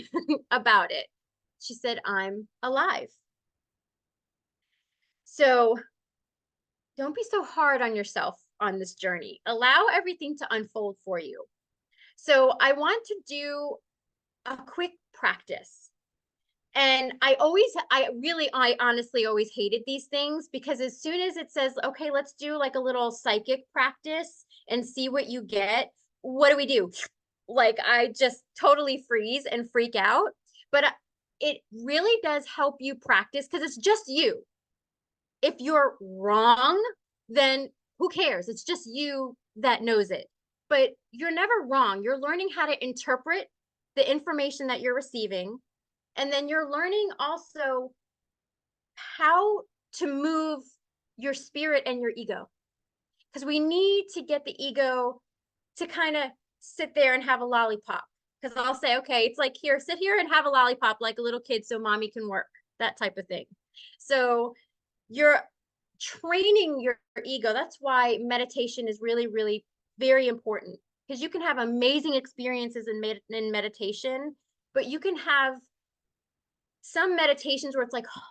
about it. She said, I'm alive. So don't be so hard on yourself on this journey. Allow everything to unfold for you. So I want to do a quick practice. And I honestly always hated these things, because as soon as it says, okay, let's do like a little psychic practice and see what you get, what do? Like, I just totally freeze and freak out. But it really does help you practice, because it's just you. If you're wrong, then who cares? It's just you that knows it. But you're never wrong. You're learning how to interpret the information that you're receiving. And then you're learning also how to move your spirit and your ego. Because we need to get the ego to kind of sit there and have a lollipop. Because I'll say, okay, it's like, here, sit here and have a lollipop like a little kid so mommy can work, that type of thing. So you're training your ego. That's why meditation is really, really very important, because you can have amazing experiences in meditation, but you can have some meditations where it's like, oh,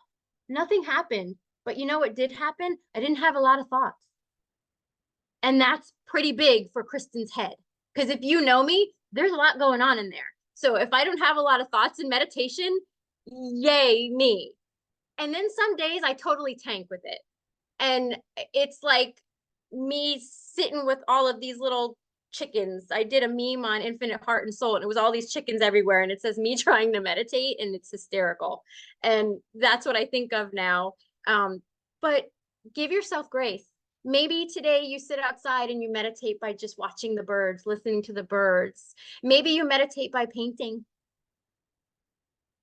nothing happened, but you know what did happen? I didn't have a lot of thoughts. And that's pretty big for Kristen's head, because if you know me, there's a lot going on in there. So if I don't have a lot of thoughts in meditation, yay me. And then some days I totally tank with it. And it's like me sitting with all of these little chickens. I did a meme on Infinite Heart and Soul, and it was all these chickens everywhere, and it says me trying to meditate, and it's hysterical. And that's what I think of now. But give yourself grace. Maybe today you sit outside and you meditate by just watching the birds, listening to the birds. Maybe you meditate by painting,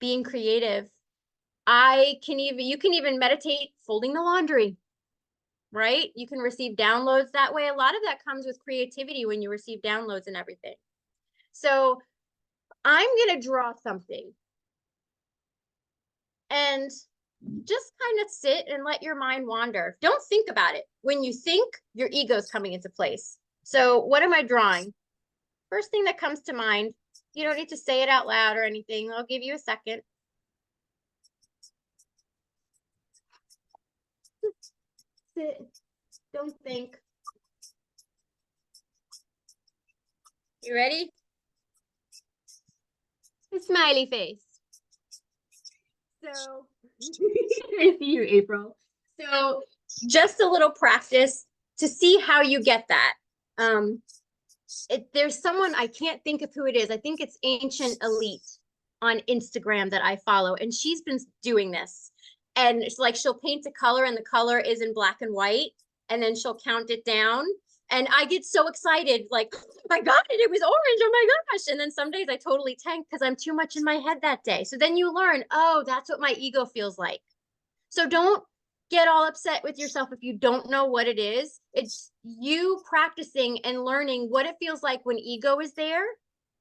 being creative. You can even meditate folding the laundry, right? You can receive downloads that way. A lot of that comes with creativity when you receive downloads and everything. So I'm going to draw something and just kind of sit and let your mind wander. Don't think about it. When you think, your ego's coming into place. So what am I drawing? First thing that comes to mind. You don't need to say it out loud or anything. I'll give you a second. Sit. Don't think. You ready? A smiley face. So, I see you, April. So, just a little practice to see how you get that. There's someone, I can't think of who it is. I think it's Ancient Elite on Instagram that I follow, and she's been doing this. And it's like she'll paint a color and the color is in black and white, and then she'll count it down. And I get so excited, like, oh my God, it was orange. Oh my gosh. And then some days I totally tank because I'm too much in my head that day. So then you learn, oh, that's what my ego feels like. So don't get all upset with yourself if you don't know what it is. It's you practicing and learning what it feels like when ego is there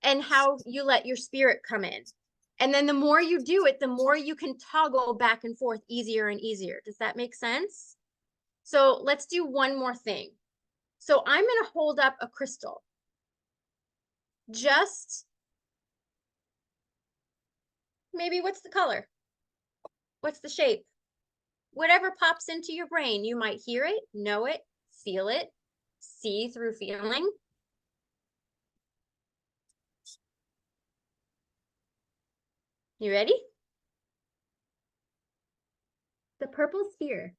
and how you let your spirit come in. And then the more you do it, the more you can toggle back and forth easier and easier. Does that make sense? So let's do one more thing. So I'm going to hold up a crystal. Just maybe what's the color? What's the shape? Whatever pops into your brain. You might hear it, know it, feel it, see through feeling. You ready? The purple sphere.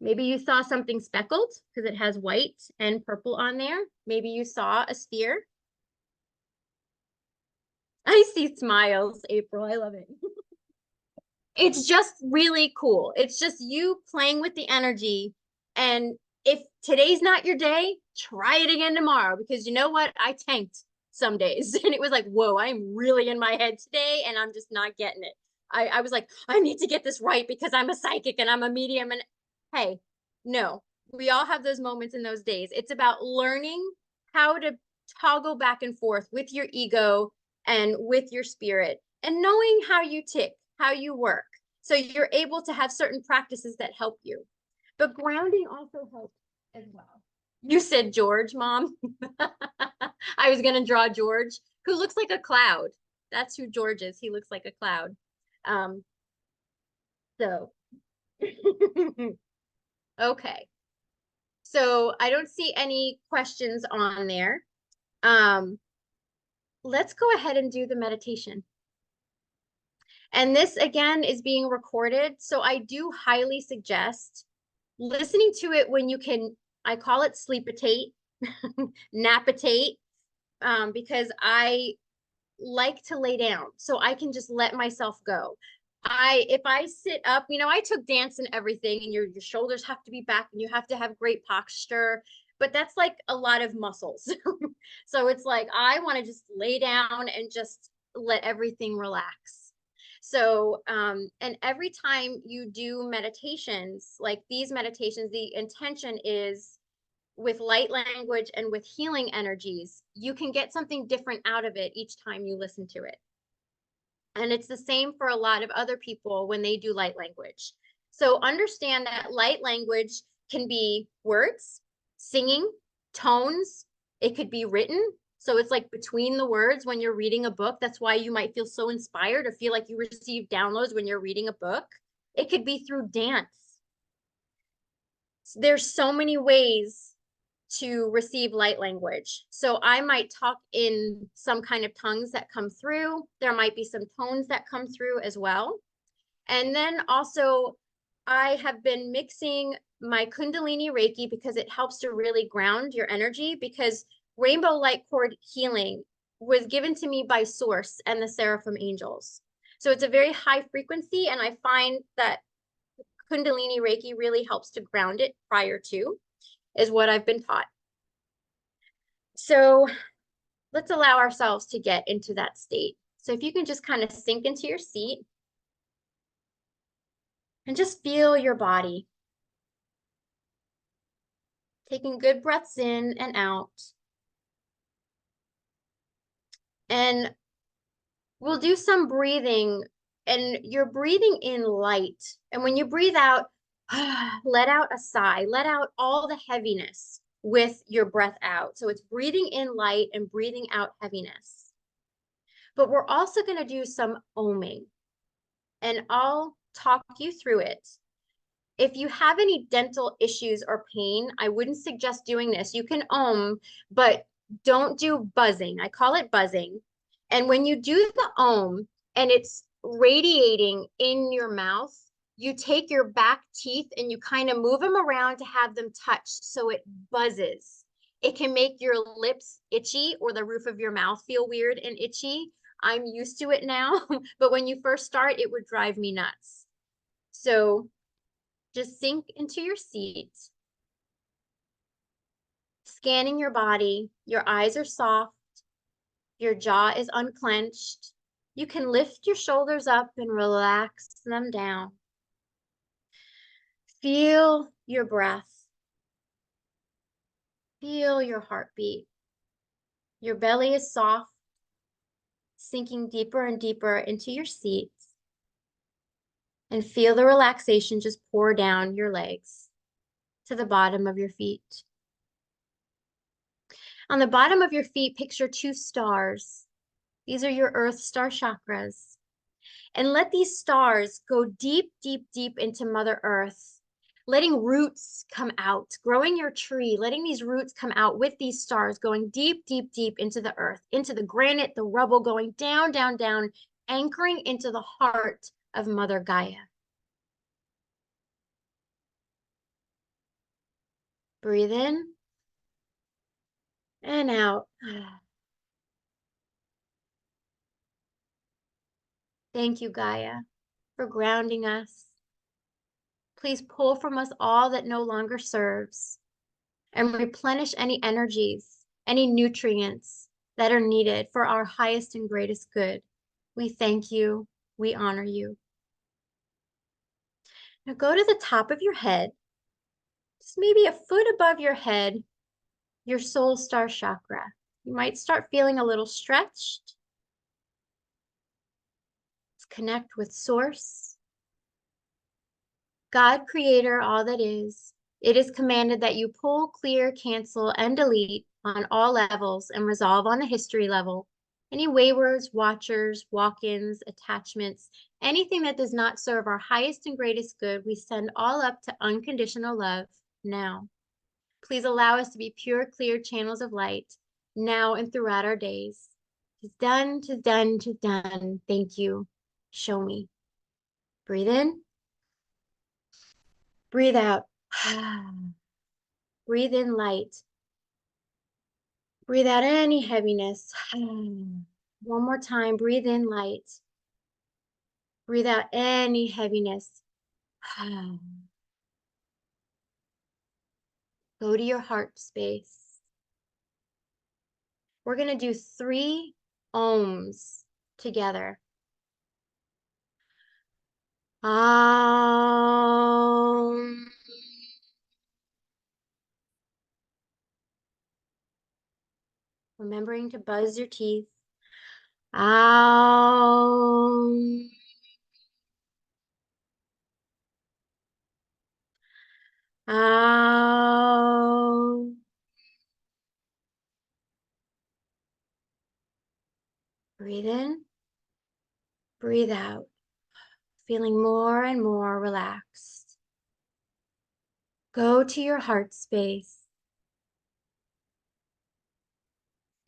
Maybe you saw something speckled because it has white and purple on there. Maybe you saw a sphere. I see smiles, April. I love it. It's just really cool. It's just you playing with the energy. And if today's not your day, try it again tomorrow, because you know what? I tanked some days and it was like, whoa, I'm really in my head today and I'm just not getting it. I was like, I need to get this right because I'm a psychic and I'm a medium. And hey, no, we all have those moments in those days. It's about learning how to toggle back and forth with your ego and with your spirit and knowing how you tick, how you work. So you're able to have certain practices that help you. But grounding also helps as well. You said George, Mom. I was going to draw George, who looks like a cloud. That's who George is. He looks like a cloud. So, okay. So I don't see any questions on there. Let's go ahead and do the meditation. And this again is being recorded. So I do highly suggest listening to it when you can. I call it sleepitate, napitate, because I like to lay down so I can just let myself go. If I sit up, you know, I took dance and everything, and your shoulders have to be back and you have to have great posture, but that's like a lot of muscles. So it's like I want to just lay down and just let everything relax. So and every time you do meditations, like these meditations, the intention is with light language and with healing energies, you can get something different out of it each time you listen to it. And it's the same for a lot of other people when they do light language. So understand that light language can be words, singing, tones. It could be written. So it's like between the words when you're reading a book. That's why you might feel so inspired or feel like you receive downloads when you're reading a book. It could be through dance. There's so many ways to receive light language. So I might talk in some kind of tongues that come through. There might be some tones that come through as well. And then also I have been mixing my Kundalini Reiki because it helps to really ground your energy, because rainbow light cord healing was given to me by Source and the Seraphim Angels. So it's a very high frequency, and I find that Kundalini Reiki really helps to ground it prior to, is what I've been taught. So let's allow ourselves to get into that state. So if you can just kind of sink into your seat and just feel your body. Taking good breaths in and out. And we'll do some breathing, and you're breathing in light. And when you breathe out, let out a sigh, let out all the heaviness with your breath out. So it's breathing in light and breathing out heaviness. But we're also going to do some oming, and I'll talk you through it. If you have any dental issues or pain, I wouldn't suggest doing this. You can om, but don't do buzzing. I call it buzzing. And when you do the om and it's radiating in your mouth, you take your back teeth and you kind of move them around to have them touch so it buzzes. It can make your lips itchy or the roof of your mouth feel weird and itchy. I'm used to it now, but when you first start, it would drive me nuts. So just sink into your seat, scanning your body. Your eyes are soft, your jaw is unclenched. You can lift your shoulders up and relax them down. Feel your breath. Feel your heartbeat. Your belly is soft, sinking deeper and deeper into your seat. And feel the relaxation just pour down your legs to the bottom of your feet. On the bottom of your feet, picture 2 stars. These are your earth star chakras. And let these stars go deep, deep, deep into Mother Earth, letting roots come out, growing your tree, letting these roots come out with these stars, going deep, deep, deep into the earth, into the granite, the rubble, going down, down, down, anchoring into the heart of Mother Gaia. Breathe in and out. Thank you, Gaia, for grounding us. Please pull from us all that no longer serves and replenish any energies, any nutrients that are needed for our highest and greatest good. We thank you. We honor you. Now go to the top of your head, just maybe a foot above your head, your soul star chakra. You might start feeling a little stretched. Let's connect with Source, God, Creator, all that is. It is commanded that you pull, clear, cancel, and delete on all levels and resolve on the history level any waywards, watchers, walk-ins, attachments, anything that does not serve our highest and greatest good, we send all up to unconditional love now. Please allow us to be pure, clear channels of light now and throughout our days. Tis done, tis done, tis done. Thank you. Show me. Breathe in. Breathe out. Breathe in light. Breathe out any heaviness. One more time. Breathe in light. Breathe out any heaviness. Go to your heart space. We're going to do 3 ohms together. Remembering to buzz your teeth. Breathe in, breathe out, feeling more and more relaxed. Go to your heart space.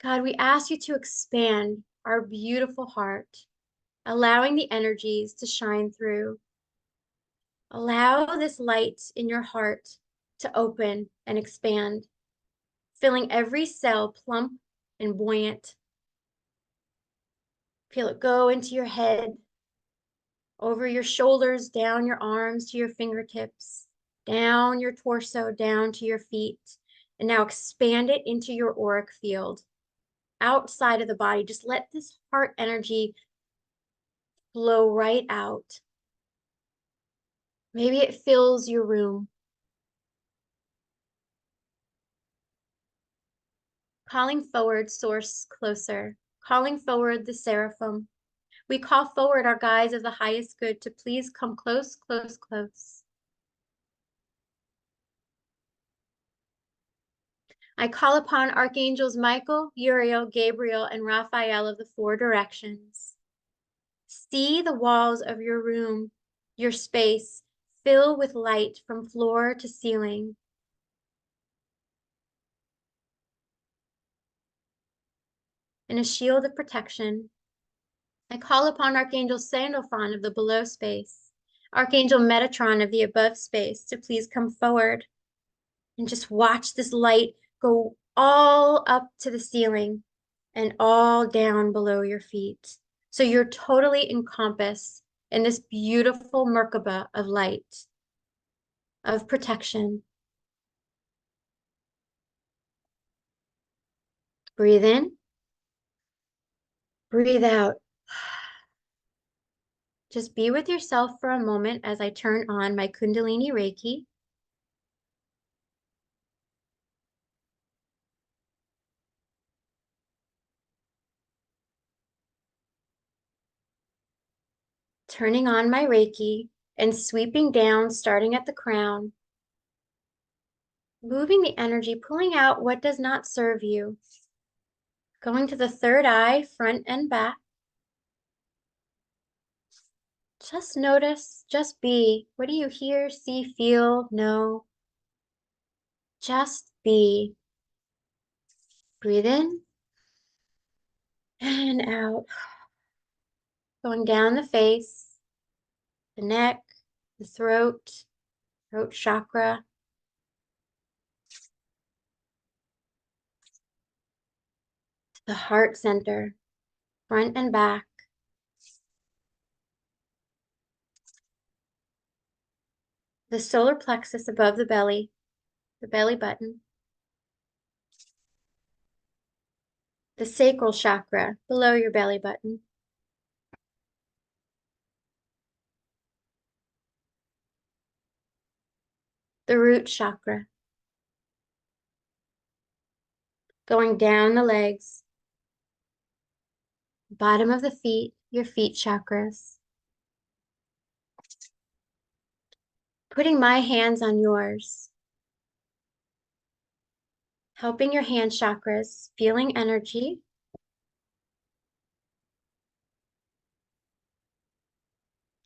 God, we ask you to expand our beautiful heart, allowing the energies to shine through. Allow this light in your heart to open and expand, filling every cell plump and buoyant. Feel it go into your head, over your shoulders, down your arms to your fingertips, down your torso, down to your feet. And now expand it into your auric field, outside of the body. Just let this heart energy flow right out. Maybe it fills your room. Calling forward, Source closer. Calling forward the seraphim. We call forward our guides of the highest good to please come close, close, close. I call upon Archangels Michael, Uriel, Gabriel, and Raphael of the 4 directions. See the walls of your room, your space, fill with light from floor to ceiling. In a shield of protection, I call upon Archangel Sandalphon of the below space, Archangel Metatron of the above space to please come forward and just watch this light go all up to the ceiling and all down below your feet. So you're totally encompassed in this beautiful Merkaba of light, of protection. Breathe in, breathe out. Just be with yourself for a moment as I turn on my Kundalini Reiki. Turning on my Reiki and sweeping down, starting at the crown, moving the energy, pulling out what does not serve you, going to the third eye, front and back. Just notice, just be. What do you hear, see, feel, know? Just be. Breathe in and out. Going down the face, the neck, the throat chakra, the heart center, front and back. The solar plexus above the belly button. The sacral chakra below your belly button. The root chakra. Going down the legs. Bottom of the feet, your feet chakras. Putting my hands on yours. Helping your hand chakras, feeling energy.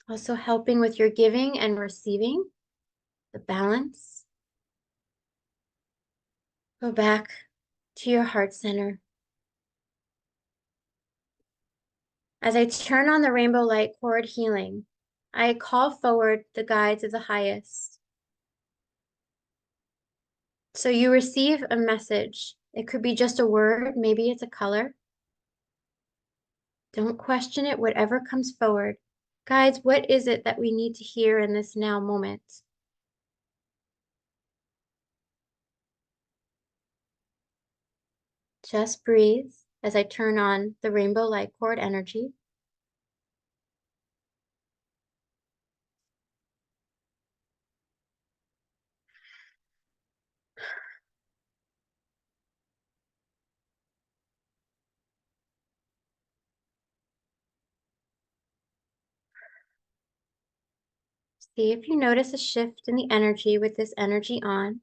Also helping with your giving and receiving, the balance. Go back to your heart center. As I turn on the rainbow light cord healing, I call forward the guides of the highest. So you receive a message. It could be just a word, maybe it's a color. Don't question it, whatever comes forward. Guides, what is it that we need to hear in this now moment? Just breathe as I turn on the rainbow light cord energy. See if you notice a shift in the energy with this energy on.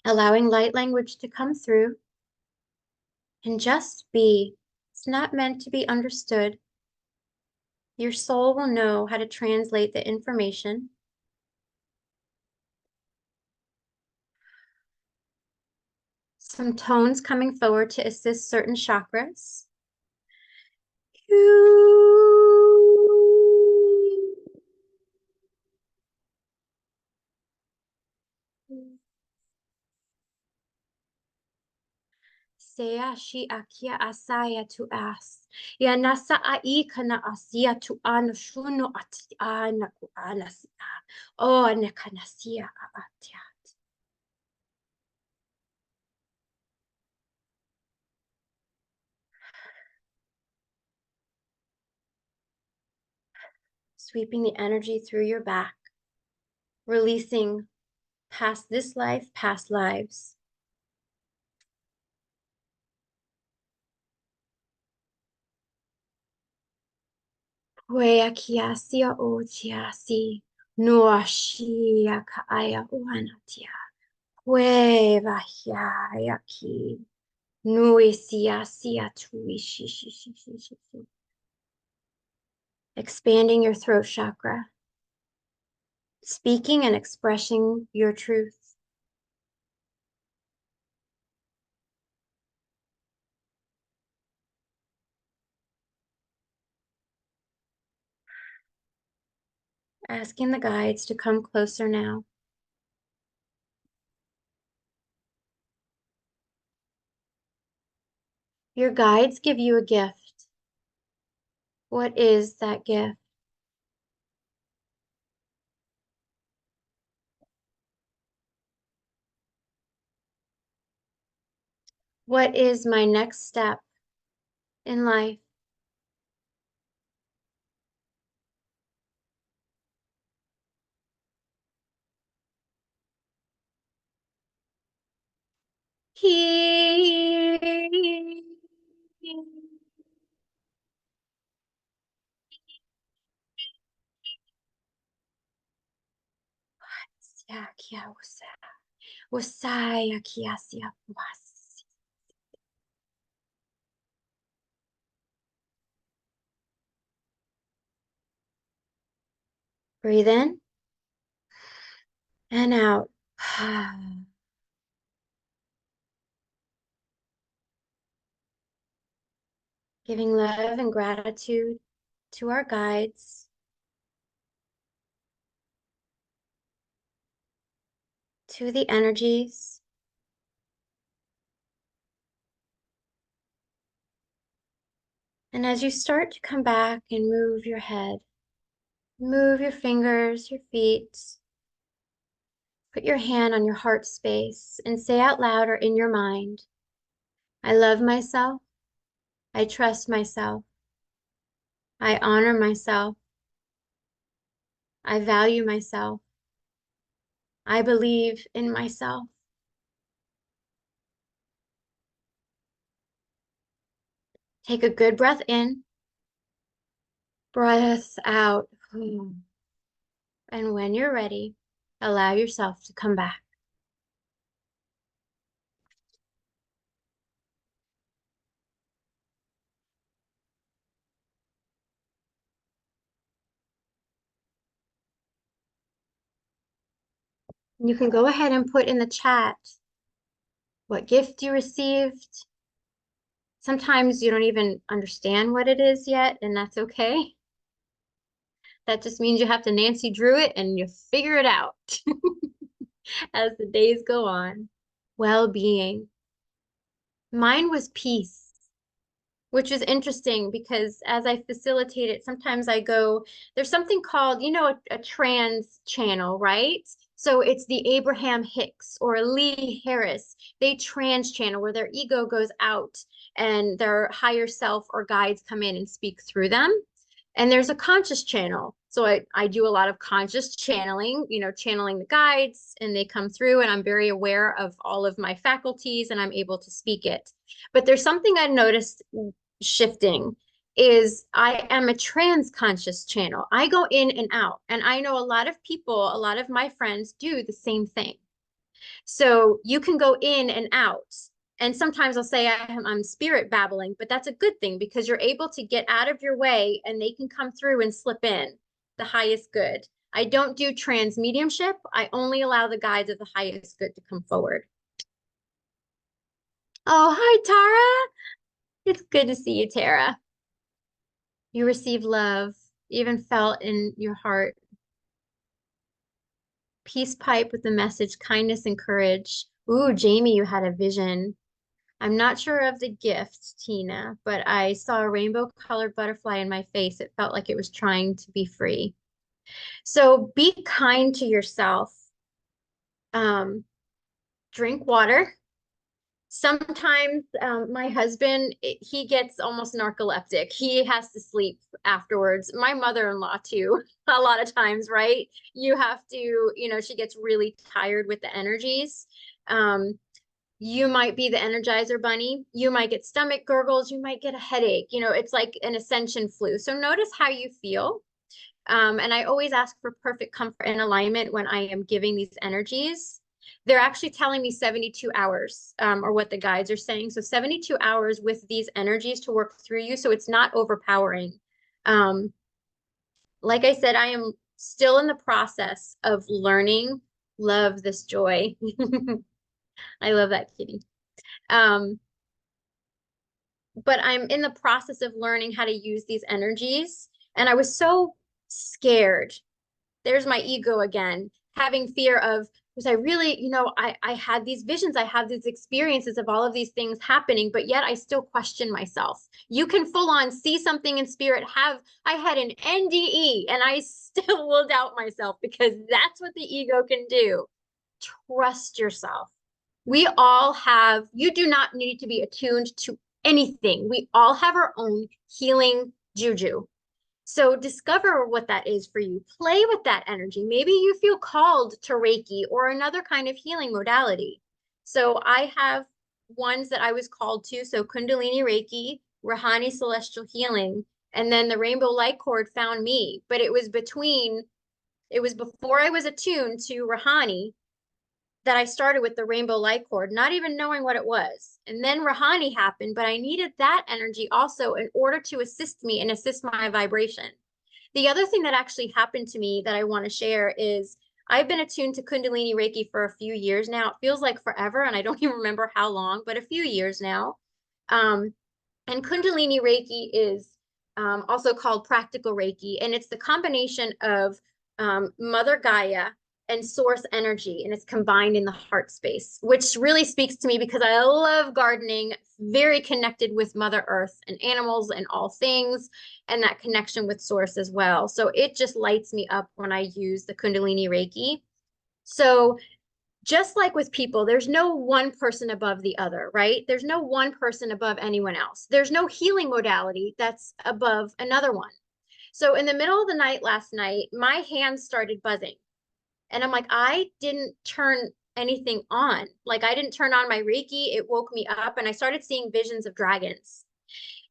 Allowing light language to come through. And just be. It's not meant to be understood. Your soul will know how to translate the information. Some tones coming forward to assist certain chakras. Sea shi akia asaya to as. Ya nasa ai kana asia to an shuno ati anaku anasia. Oh, anekanasia atia. Sweeping the energy through your back, releasing past this life, past lives. Wea kiasia o tiasi, noa shia kaaya oanatia. We vahia yaki, nui sia sia tui shi shi shi shi shi shi. Expanding your throat chakra, speaking and expressing your truth. Asking the guides to come closer now. Your guides give you a gift. What is that gift? What is my next step in life? He. Breathe in and out. Giving love and gratitude to our guides, to the energies. And as you start to come back and move your head, move your fingers, your feet, put your hand on your heart space and say out loud or in your mind, I love myself. I trust myself. I honor myself. I value myself. I believe in myself. Take a good breath in, breath out. And when you're ready, allow yourself to come back. You can go ahead and put in the chat what gift you received. Sometimes you don't even understand what it is yet, and that's okay. That just means you have to Nancy Drew it and you figure it out as the days go on. Well-being. Mine was peace, which is interesting because as I facilitate it, sometimes I go, there's something called, a trans channel, right? So it's the Abraham Hicks or Lee Harris. They trans channel where their ego goes out and their higher self or guides come in and speak through them. And there's a conscious channel. So I do a lot of conscious channeling, channeling the guides, and they come through and I'm very aware of all of my faculties and I'm able to speak it. But there's something I noticed shifting is I am a trans conscious channel. I go in and out, and I know a lot of people, a lot of my friends do the same thing. So you can go in and out. And sometimes I'll say I'm spirit babbling, but that's a good thing because you're able to get out of your way and they can come through and slip in the highest good. I don't do trans mediumship. I only allow the guides of the highest good to come forward. Oh, hi, Tara. It's good to see you, Tara. You receive love, even felt in your heart. Peace pipe with the message, kindness and courage. Ooh, Jamie, you had a vision. I'm not sure of the gift, Tina, but I saw a rainbow colored butterfly in my face. It felt like it was trying to be free. So be kind to yourself. Drink water. Sometimes my husband, he gets almost narcoleptic. He has to sleep afterwards. My mother-in-law too, a lot of times, right? You have to, she gets really tired with the energies. You might be the Energizer Bunny. You might get stomach gurgles. You might get a headache. It's like an ascension flu. So notice how you feel. And I always ask for perfect comfort and alignment when I am giving these energies. They're actually telling me 72 hours or what the guides are saying. So 72 hours with these energies to work through you. So it's not overpowering. Like I said, I am still in the process of learning. Love this joy. I love that kitty. But I'm in the process of learning how to use these energies. And I was so scared. There's my ego again, having fear of because I really, I had these visions, I had these experiences of all of these things happening, but yet I still question myself. You can full on see something in spirit, I had an NDE and I still will doubt myself because that's what the ego can do. Trust yourself. You do not need to be attuned to anything. We all have our own healing juju. So discover what that is for you. Play with that energy. Maybe you feel called to Reiki or another kind of healing modality. So I have ones that I was called to. So Kundalini Reiki, Rahani Celestial Healing, and then the Rainbow Light Cord found me. But it was before I was attuned to Rahani that I started with the Rainbow Light Cord, not even knowing what it was. And then Rahani happened, but I needed that energy also in order to assist me and assist my vibration. The other thing that actually happened to me that I want to share is I've been attuned to Kundalini Reiki for a few years now. It feels like forever, and I don't even remember how long, but a few years now. And Kundalini Reiki is also called practical Reiki, and it's the combination of Mother Gaia and source energy, and it's combined in the heart space, which really speaks to me because I love gardening, very connected with Mother Earth and animals and all things, and that connection with source as well. So it just lights me up when I use the Kundalini Reiki. So just like with people, there's no one person above the other, right? There's no one person above anyone else. There's no healing modality that's above another one. So in the middle of the night last night, my hands started buzzing. And I'm like, I didn't turn anything on. Like I didn't turn on my Reiki. It woke me up and I started seeing visions of dragons.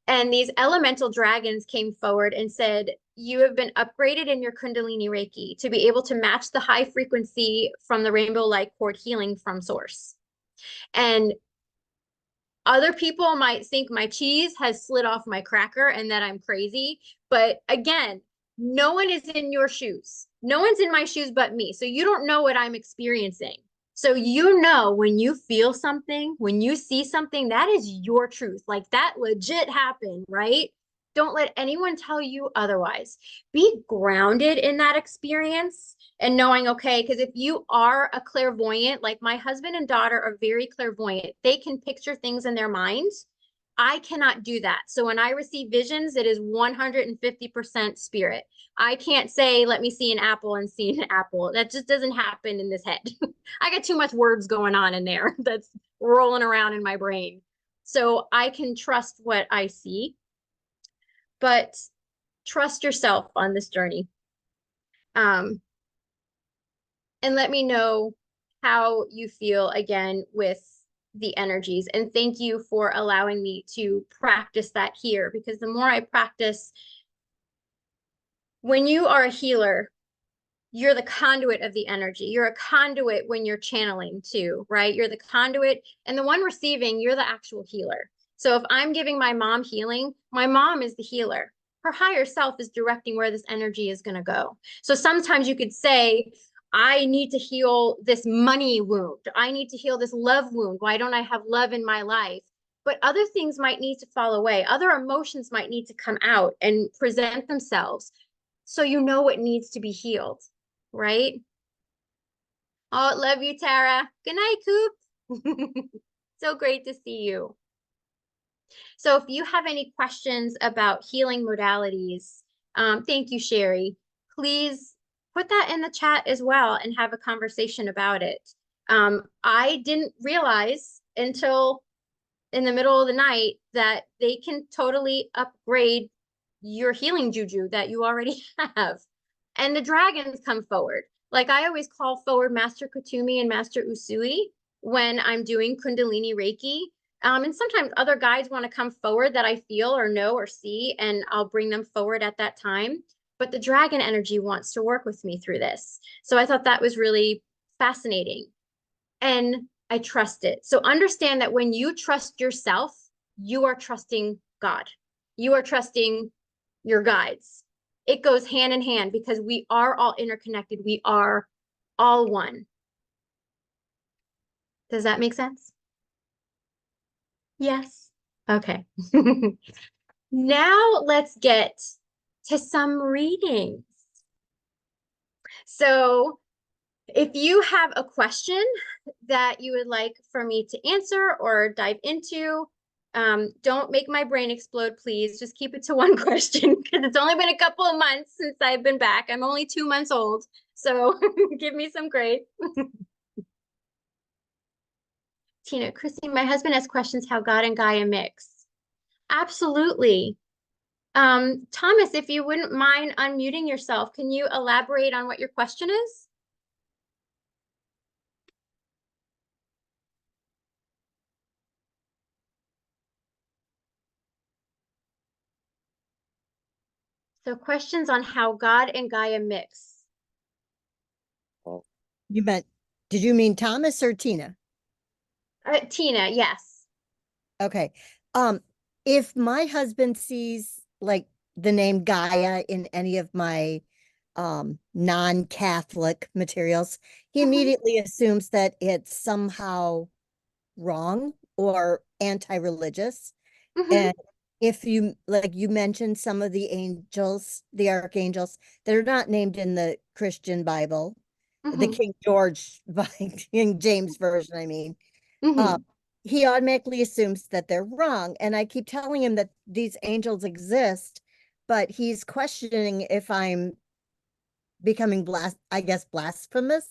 And these elemental dragons came forward and said, you have been upgraded in your Kundalini Reiki to be able to match the high frequency from the Rainbow Light Cord healing from source. And other people might think my cheese has slid off my cracker and that I'm crazy. But again, no one is in your shoes. No one's in my shoes but me. So you don't know what I'm experiencing. So when you feel something, when you see something, that is your truth. Like that legit happened, right? Don't let anyone tell you otherwise. Be grounded in that experience and knowing, okay, because if you are a clairvoyant, like my husband and daughter are very clairvoyant, they can picture things in their minds. I cannot do that. So when I receive visions, it is 150% spirit. I can't say, let me see an apple and see an apple. That just doesn't happen in this head. I got too much words going on in there that's rolling around in my brain. So I can trust what I see, but trust yourself on this journey. And let me know how you feel again with the energies. And thank you for allowing me to practice that here, because the more I practice, when you are a healer, you're the conduit of the energy. You're a conduit when you're channeling too, right? You're the conduit, and the one receiving, you're the actual healer. So if I'm giving my mom healing, my mom is the healer. Her higher self is directing where this energy is going to go. So sometimes you could say, I need to heal this money wound. I need to heal this love wound. Why don't I have love in my life? But other things might need to fall away. Other emotions might need to come out and present themselves. So you know what needs to be healed, right? Oh, love you, Tara. Good night, Coop. So great to see you. So if you have any questions about healing modalities, thank you, Sherry. Please put that in the chat as well and have a conversation about it. I didn't realize until in the middle of the night that they can totally upgrade your healing juju that you already have. And the dragons come forward. Like I always call forward Master Kutumi and Master Usui when I'm doing Kundalini Reiki. And sometimes other guides want to come forward that I feel or know or see, and I'll bring them forward at that time. But the dragon energy wants to work with me through this. So I thought that was really fascinating. And I trust it. So understand that when you trust yourself, you are trusting God. You are trusting your guides. It goes hand in hand because we are all interconnected. We are all one. Does that make sense? Yes. Okay. Now let's get to some readings. So If you have a question that you would like for me to answer or dive into, don't make my brain explode, please. Just keep it to one question because it's only been a couple of months since I've been back. I'm only 2 months old, so give me some grace. Tina, Christine, my husband has questions how God and Gaia mix. Absolutely. Thomas, if you wouldn't mind unmuting yourself, can you elaborate on what your question is? So questions on how God and Gaia mix. You meant, did you mean Thomas or Tina? Tina, yes. Okay. If my husband sees like the name Gaia in any of my non-Catholic materials, he immediately assumes that it's somehow wrong or anti-religious. And if you like you mentioned some of the angels, the archangels that are not named in the Christian Bible, the King George by King James version, I mean, he automatically assumes that they're wrong. And I keep telling him that these angels exist, but he's questioning if I'm becoming I guess blasphemous.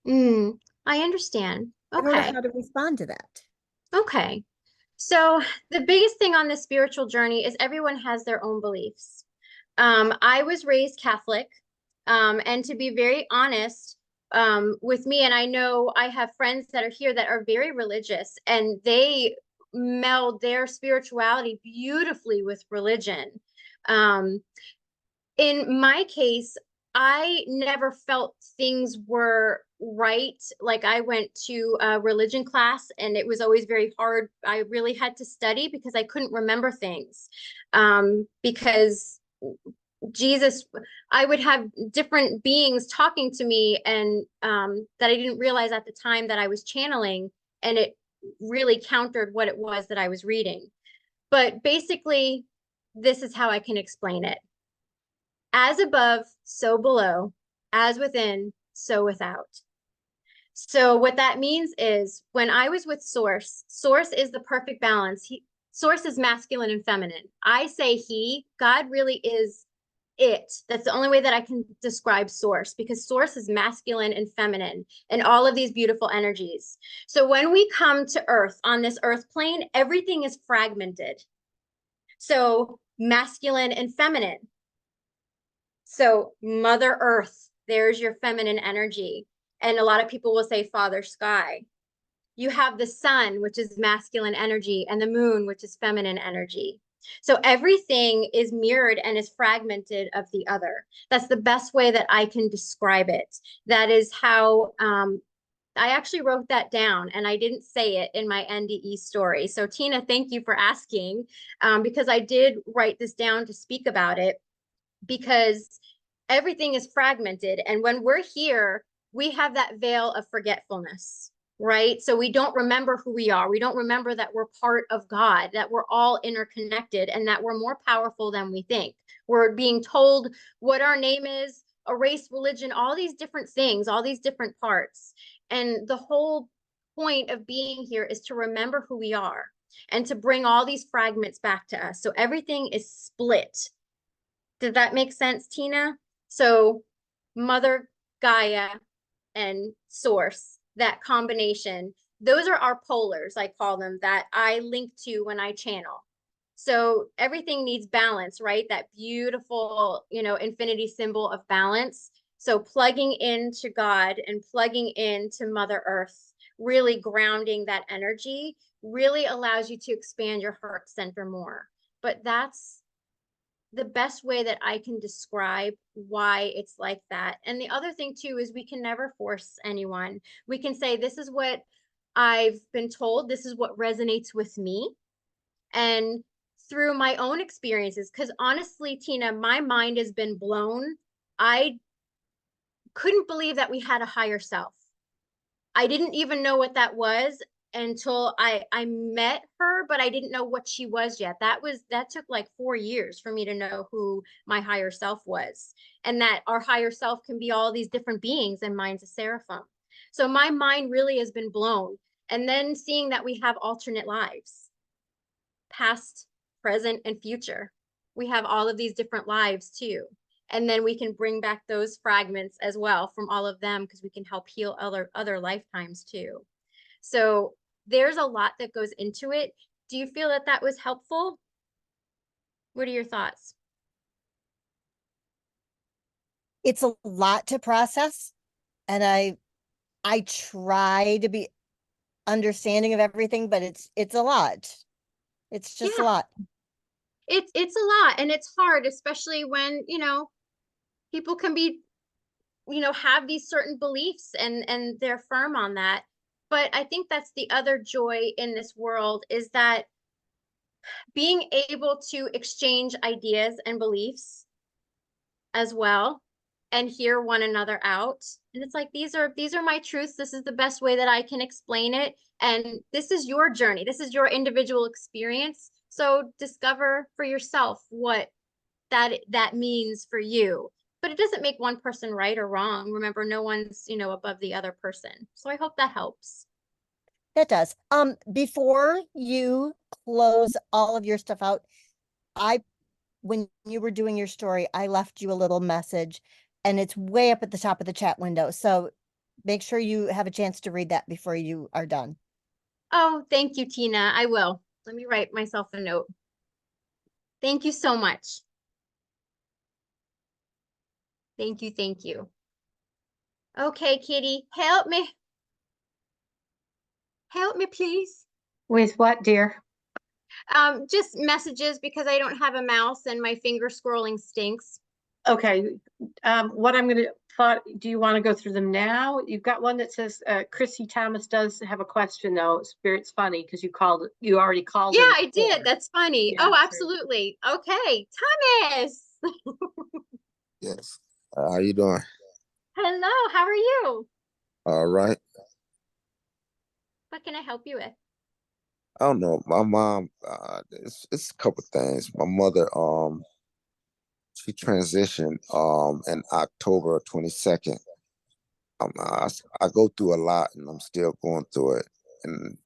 I understand. I don't know Okay. how to respond to that. Okay. So the biggest thing on the spiritual journey is everyone has their own beliefs. I was raised Catholic, and to be very honest, with me, and I know I have friends that are here that are very religious, and they meld their spirituality beautifully with religion. In my case, I never felt things were right. Like I went to a religion class and it was always very hard. I really had to study because I couldn't remember things. Because Jesus, I would have different beings talking to me and that I didn't realize at the time that I was channeling, and it really countered what it was that I was reading. But basically, this is how I can explain it. As above, so below, as within, so without. So what that means is when I was with Source, Source is the perfect balance. Source is masculine and feminine. I say he, God really is it. That's the only way that I can describe Source, because Source is masculine and feminine and all of these beautiful energies. So when we come to Earth, on this Earth plane, everything is fragmented. So masculine and feminine. So Mother Earth, there's your feminine energy. And a lot of people will say Father Sky. You have the sun, which is masculine energy, and the moon, which is feminine energy. So everything is mirrored and is fragmented of the other. That's the best way that I can describe it. That is how I actually wrote that down, and I didn't say it in my NDE story. So Tina, thank you for asking, because I did write this down to speak about it, because everything is fragmented. And when we're here, we have that veil of forgetfulness, right? So we don't remember who we are. We don't remember that we're part of God, that we're all interconnected, and that we're more powerful than we think. We're being told what our name is, a race, religion, all these different things, all these different parts. And the whole point of being here is to remember who we are and to bring all these fragments back to us. So everything is split. Did that make sense, Tina? So Mother Gaia and Source, that combination, those are our polars, I call them, that I link to when I channel. So everything needs balance, right? That beautiful, infinity symbol of balance. So plugging into God and plugging into Mother Earth, really grounding that energy, really allows you to expand your heart center more. But that's the best way that I can describe why it's like that. And the other thing too is we can never force anyone. We can say, this is what I've been told, this is what resonates with me. And through my own experiences, because honestly, Tina, my mind has been blown. I couldn't believe that we had a higher self. I didn't even know what that was until I met her, but I didn't know what she was yet. That took like 4 years for me to know who my higher self was, and that our higher self can be all these different beings, and mine's a seraphim. So my mind really has been blown. And then seeing that we have alternate lives, past, present, and future. We have all of these different lives too. And then we can bring back those fragments as well from all of them, because we can help heal other lifetimes too. So there's a lot that goes into it. Do you feel that that was helpful? What are your thoughts? It's a lot to process, and I try to be understanding of everything, but it's a lot. It's just a Yeah, lot. it's a lot, and it's hard, especially when, people can be, have these certain beliefs, and they're firm on that. But I think that's the other joy in this world, is that being able to exchange ideas and beliefs as well, and hear one another out. And it's like, these are my truths. This is the best way that I can explain it. And this is your journey. This is your individual experience. So discover for yourself what that means for you. But it doesn't make one person right or wrong. Remember, no one's, above the other person. So I hope that helps. That does. Before you close all of your stuff out, when you were doing your story, I left you a little message, and it's way up at the top of the chat window. So make sure you have a chance to read that before you are done. Oh, thank you, Tina. I will. Let me write myself a note. Thank you so much. Thank you, thank you. Okay, Kitty, help me. Help me, please. With what, dear? Just messages, because I don't have a mouse and my finger scrolling stinks. Okay, what I'm gonna do you want to go through them now? You've got one that says, Chrissy Thomas does have a question though. Spirit's funny because you already called Yeah, her I before. did. That's funny. Yeah, Oh, so- absolutely. Okay, Thomas. Yes. How you doing? Hello, how are you? All right. What can I help you with? I don't know. My mom, it's a couple things. My mother, she transitioned in October 22nd. I go through a lot and I'm still going through it. And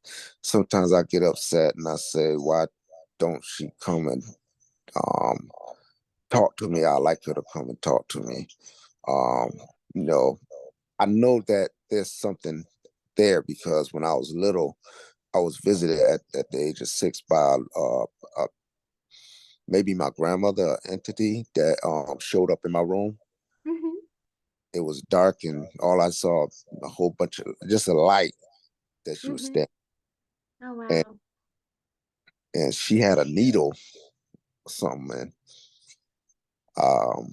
sometimes I get upset and I say, why don't she come and um talk to me? I like her to come and talk to me. Um, you know, I know that there's something there because when I was little, I was visited at the age of 6 by maybe my grandmother entity that showed up in my room. Mm-hmm. It was dark and all I saw a whole bunch of just a light that she was Mm-hmm. standing, Oh, and, wow. and she had a needle or something. And um,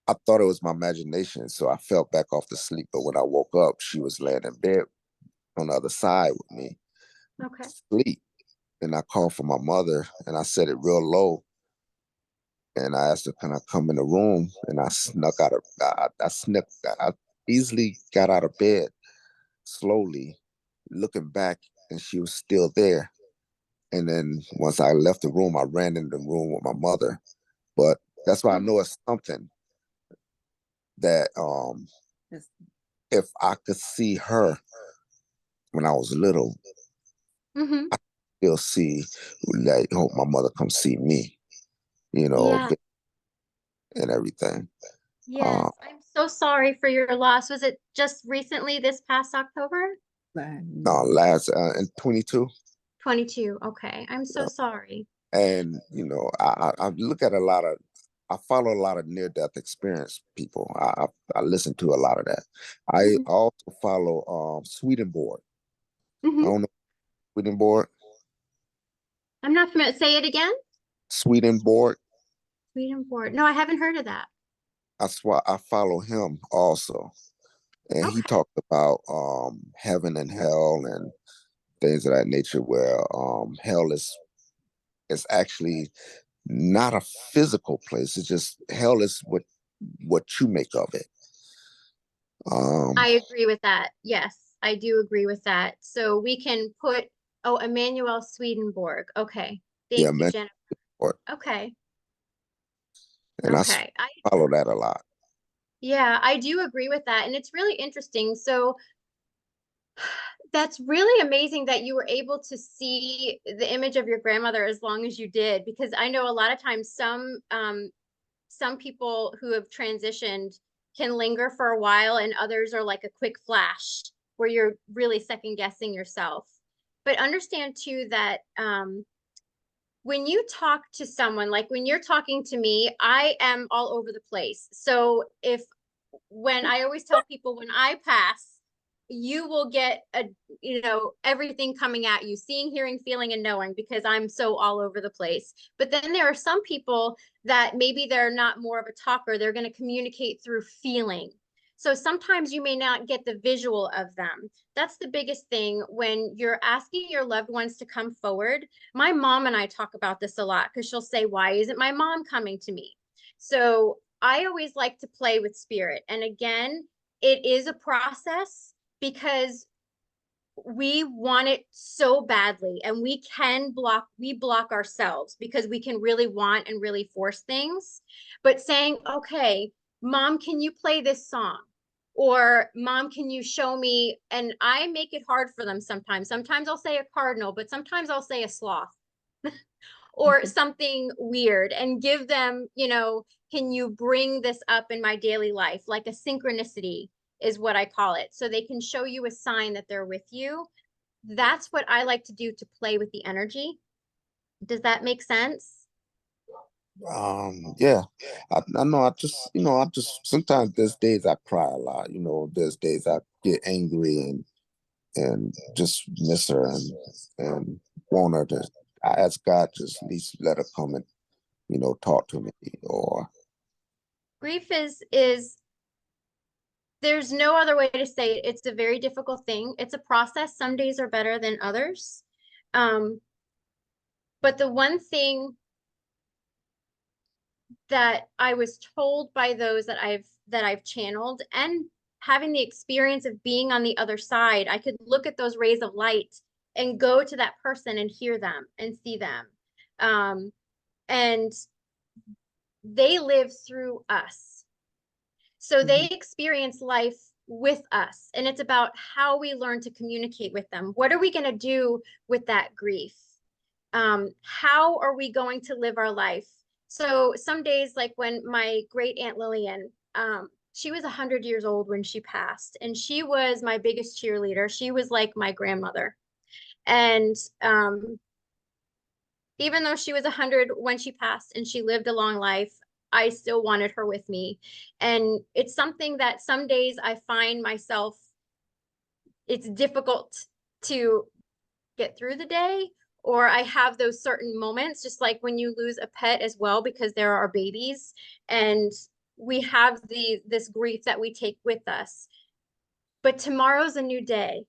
I thought it was my imagination, so I fell back off to sleep. But when I woke up, she was laying in bed on the other side with me, Okay. asleep. And I called for my mother, and I said it real low. And I asked her, "Can I come in the room?" And I snuck out of. I snuck. I easily got out of bed, slowly, looking back, and she was still there. And then once I left the room, I ran in the room with my mother. But that's why I know it's something that if I could see her when I was little, Mm-hmm. still see like hope my mother come see me, Yeah. and everything. Yes. I'm so sorry for your loss. Was it just recently, this past October? No, last in 22. 22. Okay. I'm so sorry. And I look at I follow a lot of near death experience people. I listen to a lot of that. I Mm-hmm. also follow Swedenborg. I Mm-hmm. don't know Swedenborg. I'm not familiar. Say it again. Swedenborg. Swedenborg. No, I haven't heard of that. I follow him also, and he Okay. talked about heaven and hell and things of that nature. Where hell is actually not a physical place. It's just hell is what you make of it. Um, I agree with that. Yes. I do agree with that. So we can put, oh, Emmanuel Swedenborg. Okay. Yeah, Thank you, man. Jennifer. Or- Okay. And Okay. follow that a lot. Yeah, I do agree with that. And it's really interesting. So that's really amazing that you were able to see the image of your grandmother as long as you did, because I know a lot of times some people who have transitioned can linger for a while, and others are like a quick flash where you're really second guessing yourself. But understand too that when you talk to someone, like when you're talking to me, I am all over the place. So when I always tell people, when I pass, you will get everything coming at you, seeing, hearing, feeling, and knowing, because I'm so all over the place. But then there are some people that maybe they're not more of a talker. They're going to communicate through feeling. So sometimes you may not get the visual of them. That's the biggest thing when you're asking your loved ones to come forward. My mom and I talk about this a lot, because she'll say, why isn't my mom coming to me? So I always like to play with spirit. And again, it is a process, because we want it so badly, and we block ourselves because we can really want and really force things. But saying, okay, mom, can you play this song? Or mom, can you show me? And I make it hard for them sometimes. Sometimes I'll say a cardinal, but sometimes I'll say a sloth or something weird, and give them, can you bring this up in my daily life? Like a synchronicity is what I call it. So they can show you a sign that they're with you. That's what I like to do, to play with the energy. Does that make sense? Yeah, I know. I just sometimes there's days I cry a lot. There's days I get angry and just miss her and want her to. I ask God just at least let her come and talk to me. Or Grief is there's no other way to say it. It's a very difficult thing. It's a process. Some days are better than others. But the one thing that I was told by those that I've channeled, and having the experience of being on the other side, I could look at those rays of light and go to that person and hear them and see them. And they live through us. So they experience life with us. And it's about how we learn to communicate with them. What are we going to do with that grief? How are we going to live our life? So some days, like when my great Aunt Lillian, she was 100 years old when she passed, and she was my biggest cheerleader. She was like my grandmother. And even though she was 100 when she passed and she lived a long life, I still wanted her with me. And it's something that some days I find myself, it's difficult to get through the day, or I have those certain moments, just like when you lose a pet as well, because there are babies and we have this grief that we take with us. But tomorrow's a new day.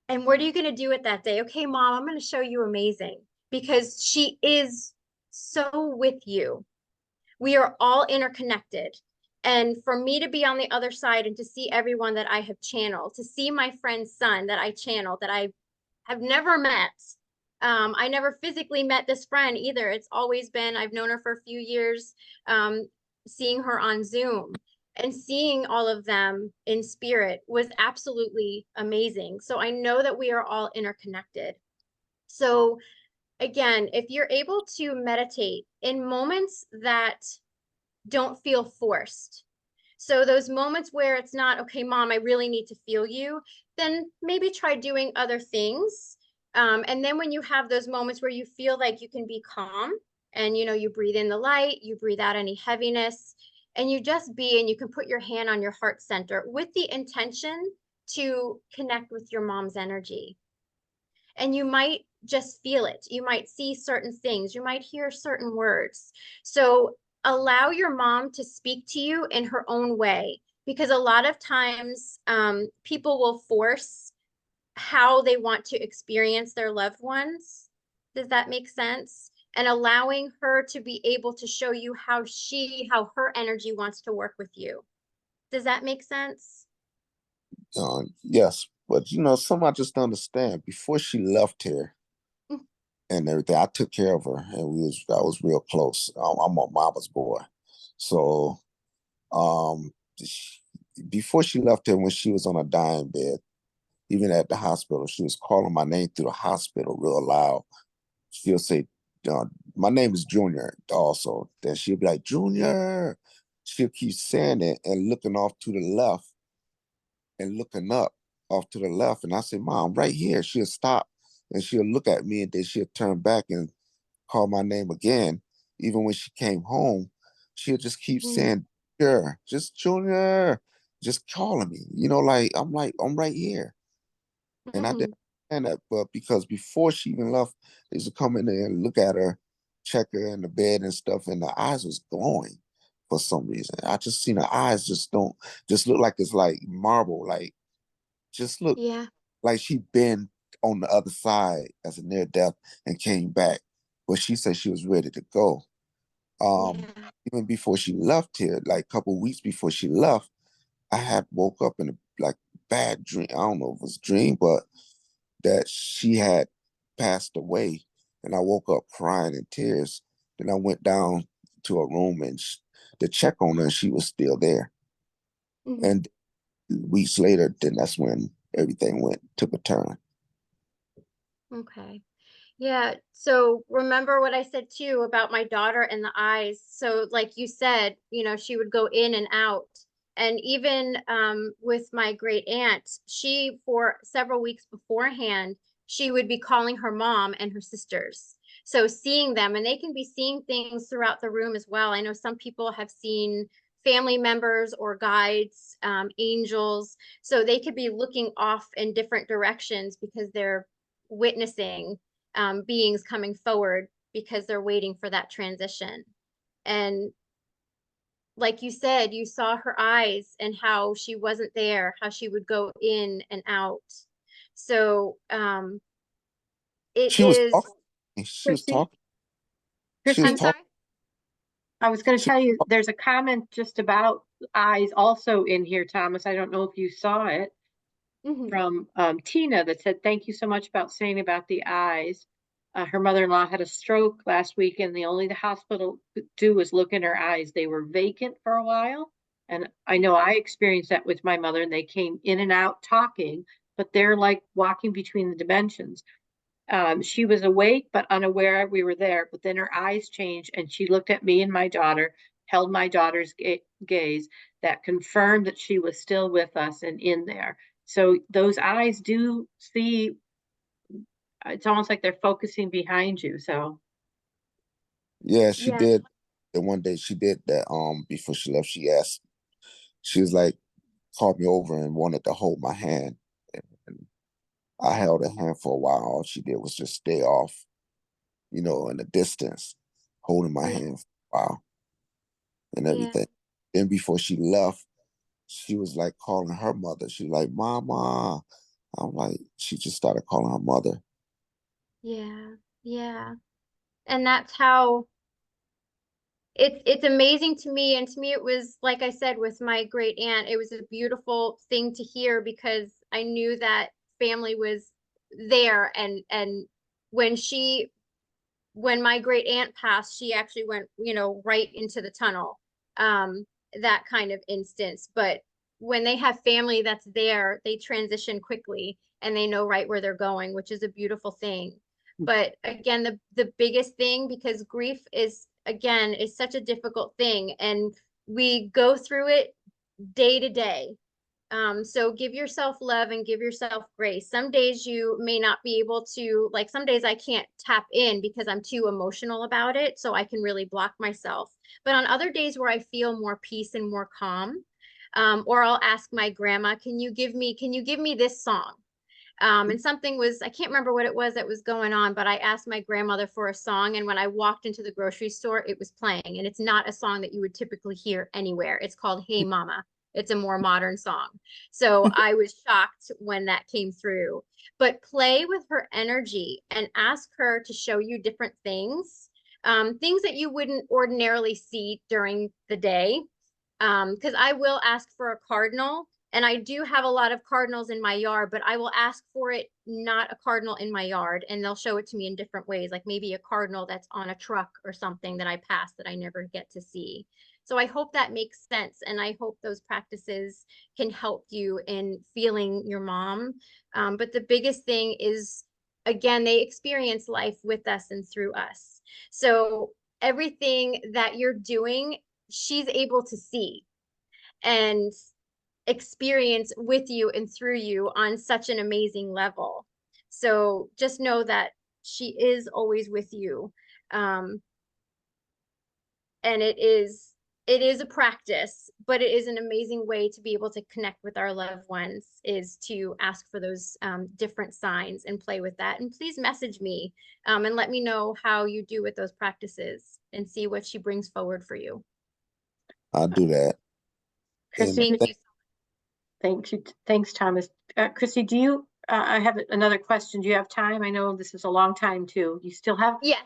And what are you going to do with that day? Okay, mom, I'm going to show you amazing, because she is so with you. We are all interconnected. And for me to be on the other side and to see everyone that I have channeled, to see my friend's son that I channeled, that I have never met. I never physically met this friend either. It's always been, I've known her for a few years, seeing her on Zoom. And seeing all of them in spirit was absolutely amazing. So I know that we are all interconnected. So again, if you're able to meditate in moments that don't feel forced, so those moments where it's not, okay, mom, I really need to feel you, then maybe try doing other things. And then when you have those moments where you feel like you can be calm, and you breathe in the light, you breathe out any heaviness, and you just be, and you can put your hand on your heart center with the intention to connect with your mom's energy. And you might just feel it. You might see certain things. You might hear certain words. So allow your mom to speak to you in her own way, because a lot of times people will force how they want to experience their loved ones. Does that make sense? And allowing her to be able to show you how her energy wants to work with you. Does that make sense? yes, But you know, some I just don't understand. Before she left here Mm. and everything, I took care of her, and I was real close. I'm a mama's boy, so um, sh before she left here, when she was on a dying bed, even at the hospital, she was calling my name through the hospital real loud. She'll say, uh, "My name is Junior." Also, then she'll be like, "Junior." She'll keep saying it and looking off to the left and looking up off to the left. And I say, "Mom, right here." She'll stop and she'll look at me, and then she'll turn back and call my name again. Even when she came home, she'll just keep Mm. saying, "Junior, just Junior," just calling me. You know, like I'm right here. And I didn't Mhm. understand that, but because before she even left, they used to come in there and look at her, check her in the bed and stuff, and the eyes was glowing for some reason. I just seen her eyes just look like it's like marble, like just look Yeah. like she been on the other side as a near death and came back. But she said she was ready to go. Yeah. Even before she left here, like a couple weeks before she left, I had woke up in a like bad dream. I don't know if it was a dream, but that she had passed away. And I woke up crying in tears. Then I went down to a room and to check on her, and she was still there. Mhm. And weeks later, then that's when everything took a turn. Okay. Yeah. So remember what I said too about my daughter and the eyes. So like you said, she would go in and out. And even with my great aunt, she for several weeks beforehand, she would be calling her mom and her sisters. So seeing them, and they can be seeing things throughout the room as well. I know some people have seen family members or guides, angels. So they could be looking off in different directions because they're witnessing beings coming forward because they're waiting for that transition. And like you said, you saw her eyes and how she wasn't there, how she would go in and out. So it She was is, talking. She was Chrissy, talking. She was I'm Chrissy, talking. sorry. I was going to She, tell you, there's a comment just about eyes also in here, Thomas. I don't know if you saw it Hmm. from Tina that said, "Thank you so much about saying about the eyes. Her mother-in-law had a stroke last week, and the hospital could do was look in her eyes. They were vacant for a while. And I know I experienced that with my mother, and they came in and out talking, but they're like walking between the dimensions. She was awake but unaware we were there, but then her eyes changed and she looked at me and my daughter, held my daughter's gaze, that confirmed that she was still with us and in there. So those eyes do see, it's almost like they're focusing behind you. So yeah, she Yeah. did. And one day she did that. Before she left, she asked. She was like, called me over and wanted to hold my hand. And I held her hand for a while. All she did was just stay off, in the distance, holding my Yeah. hand for a while and Yeah. everything. Then before she left, she was like calling her mother. She was like, "Mama." I'm like, she just started calling her mother. Yeah. Yeah. And that's how it's amazing to me. And to me it was, like I said, with my great aunt, it was a beautiful thing to hear because I knew that family was there. And when she when my great aunt passed, she actually went, right into the tunnel, um that kind of instance. But when they have family that's there, they transition quickly and they know right where they're going, which is a beautiful thing. But again, the biggest thing, because grief is such a difficult thing, and we go through it day to day. So give yourself love and give yourself grace. Some days you may not be able to, like some days I can't tap in because I'm too emotional about it, so I can really block myself. But on other days where I feel more peace and more calm, or I'll ask my grandma, can you give me this song? And something was, I can't remember what it was that was going on, but I asked my grandmother for a song. And when I walked into the grocery store, it was playing. And it's not a song that you would typically hear anywhere. It's called Hey Mama. It's a more modern song. So I was shocked when that came through. But play with her energy and ask her to show you different things, things that you wouldn't ordinarily see during the day. Because I will ask for a cardinal, And I do have a lot of cardinals in my yard, but I will ask for it, not a cardinal in my yard, and they'll show it to me in different ways, like maybe a cardinal that's on a truck or something that I pass that I never get to see. So I hope that makes sense, and I hope those practices can help you in feeling your mom. But the biggest thing is, again, they experience life with us and through us. So everything that you're doing, she's able to see and experience with you and through you on such an amazing level. So just know that she is always with you. And it is a practice, but it is an amazing way to be able to connect with our loved ones, is to ask for those different signs and play with that. And please message me and let me know how you do with those practices and see what she brings forward for you. I'll do that. Chrissy, Thank you. thank you. Thanks, Thomas. Chrissy, do you, I have another question. Do you have time? I know this is a long time too. You still have? Yeah.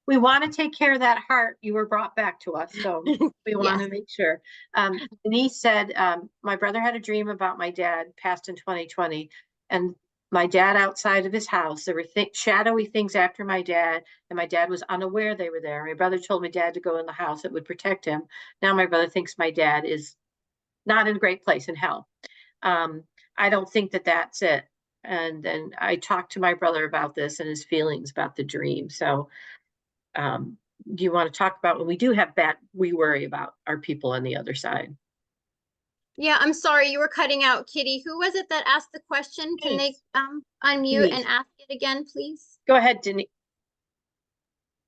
We want to take care of that heart you were brought back to us, so we want to make sure. Denise said, my brother had a dream about my dad, passed in 2020, and my dad outside of his house. There were shadowy things after my dad, and my dad was unaware they were there. My brother told my dad to go in the house, it would protect him. Now my brother thinks my dad is not in a great place, in hell. I don't think that that's it. And then I talked to my brother about this and his feelings about the dream. So do you want to talk about, when we do have bad, we worry about our people on the other side? Yeah, I'm sorry, you were cutting out, Kitty. Who was it that asked the question? Can they unmute and Denise. ask it again, please? Go ahead, Denise.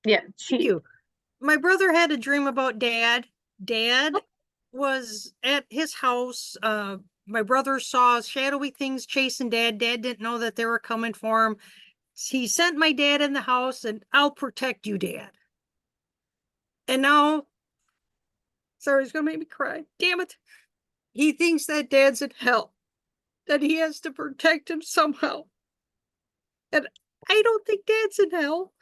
Yeah, Thank you. My brother had a dream about dad. Dad was at his house. My brother saw shadowy things chasing dad. Dad didn't know that they were coming for him. He sent my dad in the house and, I'll protect you, Dad. And now, sorry, it's gonna make me cry. Damn it. He thinks that dad's in hell, that he has to protect him somehow. And I don't think dad's in hell.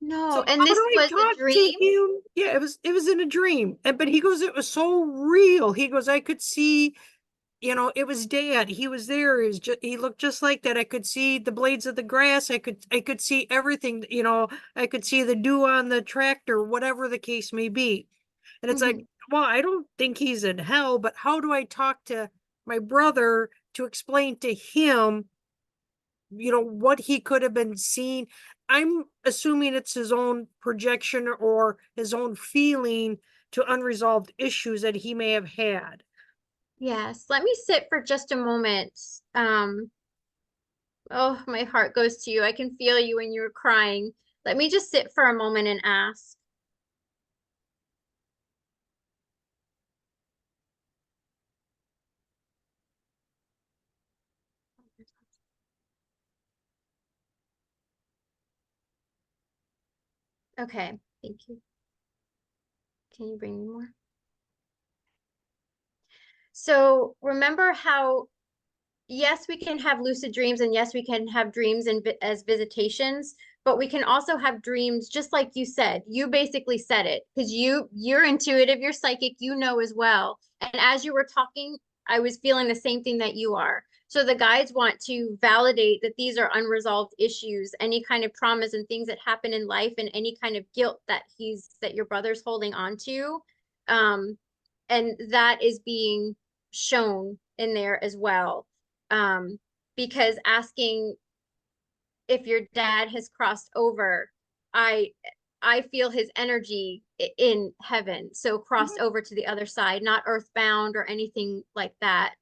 No, So and how this do I was a talk to dream? him? Yeah, it was in a dream. But he goes, it was so real. He goes, I could see, it was dad. He was there. He looked just like that. I could see the blades of the grass. I could see everything, I could see the dew on the tractor, whatever the case may be. And it's like, well, I don't think he's in hell, but how do I talk to my brother to explain to him, what he could have been seeing? I'm assuming it's his own projection or his own feeling to unresolved issues that he may have had. Yes, let me sit for just a moment. Oh, my heart goes to you. I can feel you when you were crying. Let me just sit for a moment and ask. Okay, thank you. Can you bring me more? So remember how, yes, we can have lucid dreams, and yes, we can have dreams as visitations, but we can also have dreams, just like you said. You basically said it, because you're intuitive, you're psychic, you know as well. And as you were talking, I was feeling the same thing that you are. So the guides want to validate that these are unresolved issues, any kind of traumas and things that happen in life, and any kind of guilt that your brother's holding on to. And that is being shown in there as well. Because asking if your dad has crossed over, I feel his energy in heaven, so crossed over to the other side, not earthbound or anything like that.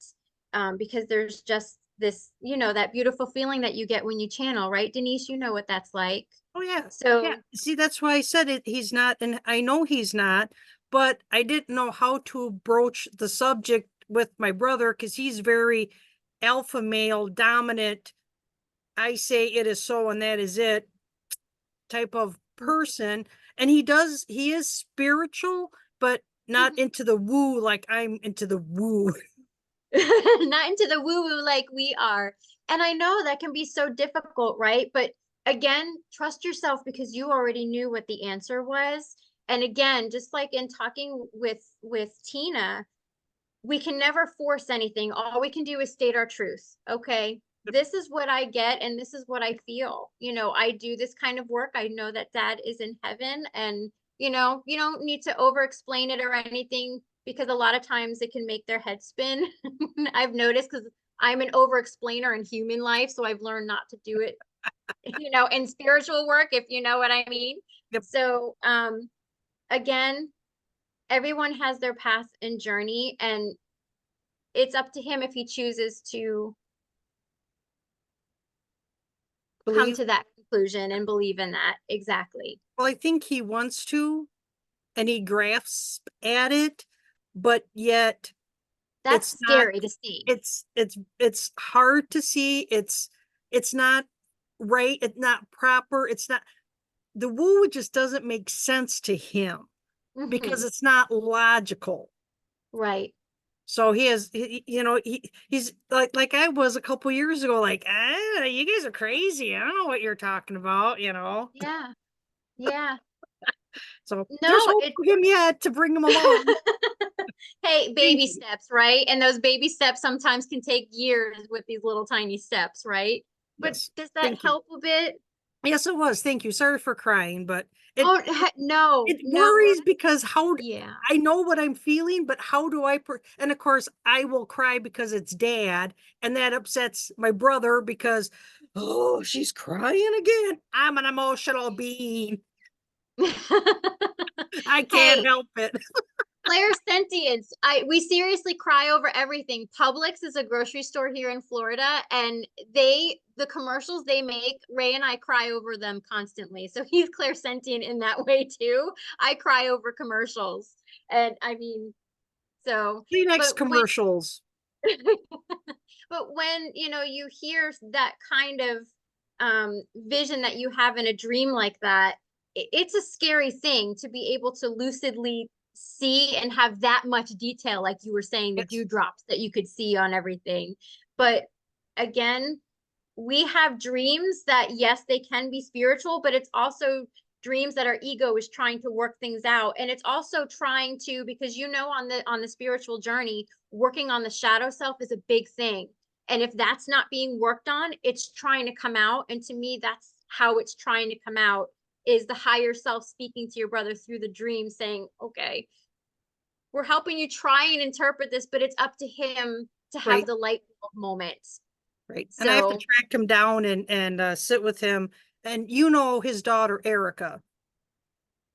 Because there's just this, that beautiful feeling that you get when you channel, right, Denise? You know what that's like. Oh yeah. So yeah. See, that's why I said it. He's not, and I know he's not, but I didn't know how to broach the subject with my brother because he's very alpha male, dominant. I say it is so and that is it type of person. And he is spiritual, but not into the woo like I'm into the woo. not into the woo-woo like we are. And I know that can be so difficult, right? But again, trust yourself, because you already knew what the answer was. And again, just like in talking with Tina, we can never force anything. All we can do is state our truth. Okay, this is what I get and this is what I feel. You know, I do this kind of work. I know that dad is in heaven, and you know, you don't need to over explain it or anything, because a lot of times it can make their head spin. I've noticed, because I'm an over explainer in human life, so I've learned not to do it, you know, in spiritual work, if you know what I mean. Yep. So again, everyone has their path and journey, and it's up to him if he chooses to come Believe, to that conclusion and believe in that. Exactly. well, I think he wants to, and he grasps at it, but yet That's it's not, scary to see. it's hard to see. It's not right. It's not proper. It's not, the woo just doesn't make sense to him because Mhm. it's not logical. Right. So he has, you know, he's like I was a couple years ago, like, ah, you guys are crazy. I don't know what you're talking about, you know. Yeah. Yeah. So there's No, hope it for him yet to bring him along. hey, baby you. steps, right? And those baby steps sometimes can take years with these little tiny steps, right? But Yes, does that thank you. help a bit? Yes, it was. Thank you. Sorry for crying, but Oh, no, it no. worries because Yeah. I know what I'm feeling, but how do I and of course I will cry because it's dad, and that upsets my brother because, oh, she's crying again. I'm an emotional being. I can't Hey, help it. Claire sentience. We seriously cry over everything. Publix is a grocery store here in Florida, and the commercials they make, Ray and I cry over them constantly. So he's Claire sentient in that way too. I cry over commercials. And I mean, so Kleenex but when commercials. but when you know you hear that kind of vision that you have in a dream like that, it's a scary thing to be able to lucidly see and have that much detail, like you were saying, the Yes. dewdrops that you could see on everything. But again, we have dreams that, yes, they can be spiritual, but it's also dreams that our ego is trying to work things out. And it's also trying to, because you know, on the spiritual journey, working on the shadow self is a big thing. And if that's not being worked on, it's trying to come out. And to me, that's how it's trying to come out, is the higher self speaking to your brother through the dream, saying, okay, we're helping you try and interpret this, but it's up to him to have Right. the light bulb moment. Right. And I have to So track him down and sit with him. And you know his daughter, Erica.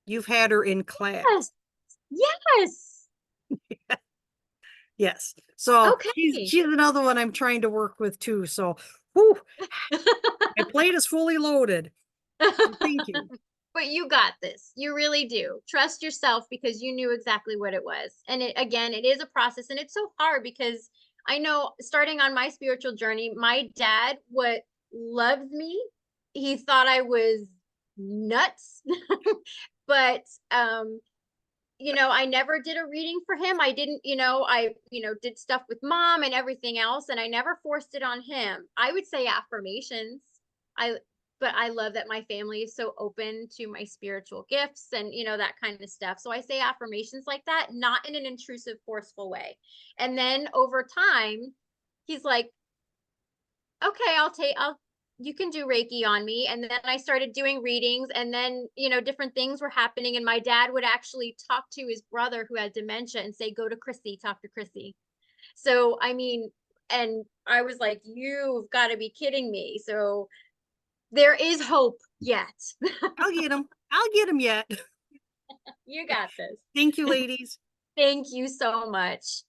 You've had her in class. yes, yes. Yes. So Okay. she's another one I'm trying to work with too. So whew, my plate is fully loaded. So thank you. But you got this. You really do. Trust yourself, because you knew exactly what it was. And it, again, it is a process, and it's so hard because I know, starting on my spiritual journey, my dad, what loved me, he thought I was nuts. But you know, I never did a reading for him. I didn't, you know, did stuff with mom and everything else, and I never forced it on him. I would say affirmations. I, but I love that my family is so open to my spiritual gifts and, you know, that kind of stuff. So I say affirmations like that, not in an intrusive, forceful way. And then over time, he's like, okay, you can do Reiki on me. And then I started doing readings, and then, you know, different things were happening. And my dad would actually talk to his brother who had dementia and say, go to Chrissy, talk to Chrissy. So, I mean, and I was like, you've got to be kidding me. So there is hope yet. I'll get him. I'll get him yet. You got this. Thank you, ladies. Thank you so much.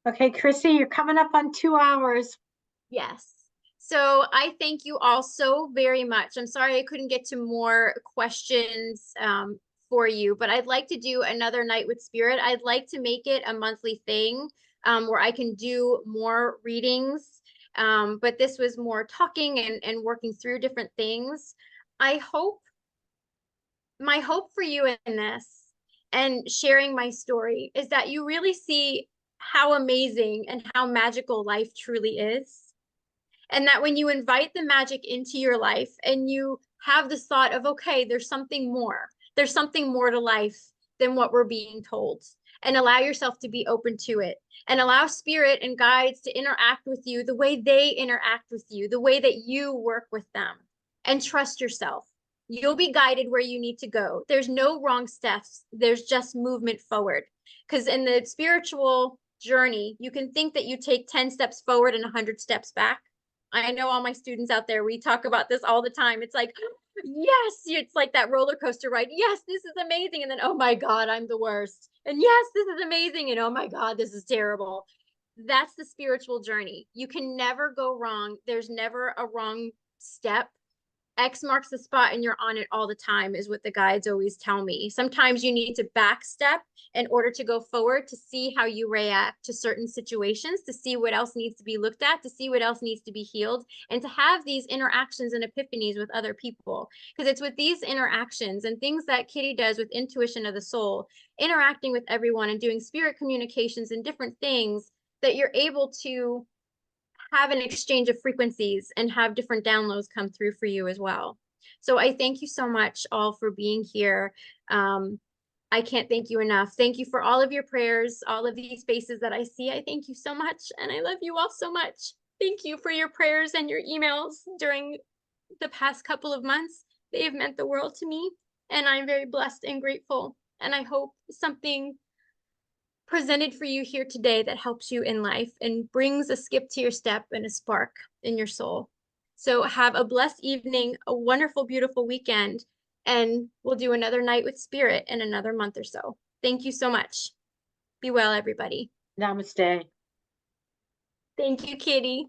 Okay, Chrissy, you're coming up on 2 hours. Yes. So I thank you all so very much. I'm sorry I couldn't get to more questions for you, but I'd like to do another night with Spirit. I'd like to make it a monthly thing where I can do more readings. But this was more talking and working through different things. My hope for you in this and sharing my story is that you really see how amazing and how magical life truly is. And that when you invite the magic into your life and you have this thought of, okay, there's something more to life than what we're being told. and allow yourself to be open to it, and allow spirit and guides to interact with you the way they interact with you, the way that you work with them, and trust yourself. You'll be guided where you need to go. There's no wrong steps. There's just movement forward. Because in the spiritual journey, you can think that you take 10 steps forward and 100 steps back. I know all my students out there, we talk about this all the time. It's like, yes, it's like that roller coaster ride. Yes, this is amazing. And then, oh my God, I'm the worst. And yes, this is amazing. And oh my God, this is terrible. That's the spiritual journey. You can never go wrong. There's never a wrong step. X marks the spot and you're on it all the time is what the guides always tell me. Sometimes you need to back step in order to go forward, to see how you react to certain situations, to see what else needs to be looked at, to see what else needs to be healed, and to have these interactions and epiphanies with other people. Because it's with these interactions and things that Kitty does with intuition of the soul, interacting with everyone and doing spirit communications and different things, that you're able to have an exchange of frequencies and have different downloads come through for you as well. So I thank you so much all for being here. I can't thank you enough. Thank you for all of your prayers, all of these faces that I see. I thank you so much. And I love you all so much. Thank you for your prayers and your emails during the past couple of months. They have meant the world to me. And I'm very blessed and grateful. And I hope something presented for you here today that helps you in life and brings a skip to your step and a spark in your soul. So have a blessed evening, a wonderful, beautiful weekend, and we'll do another night with spirit in another month or so. Thank you so much. Be well, everybody. Namaste. Thank you, Kitty.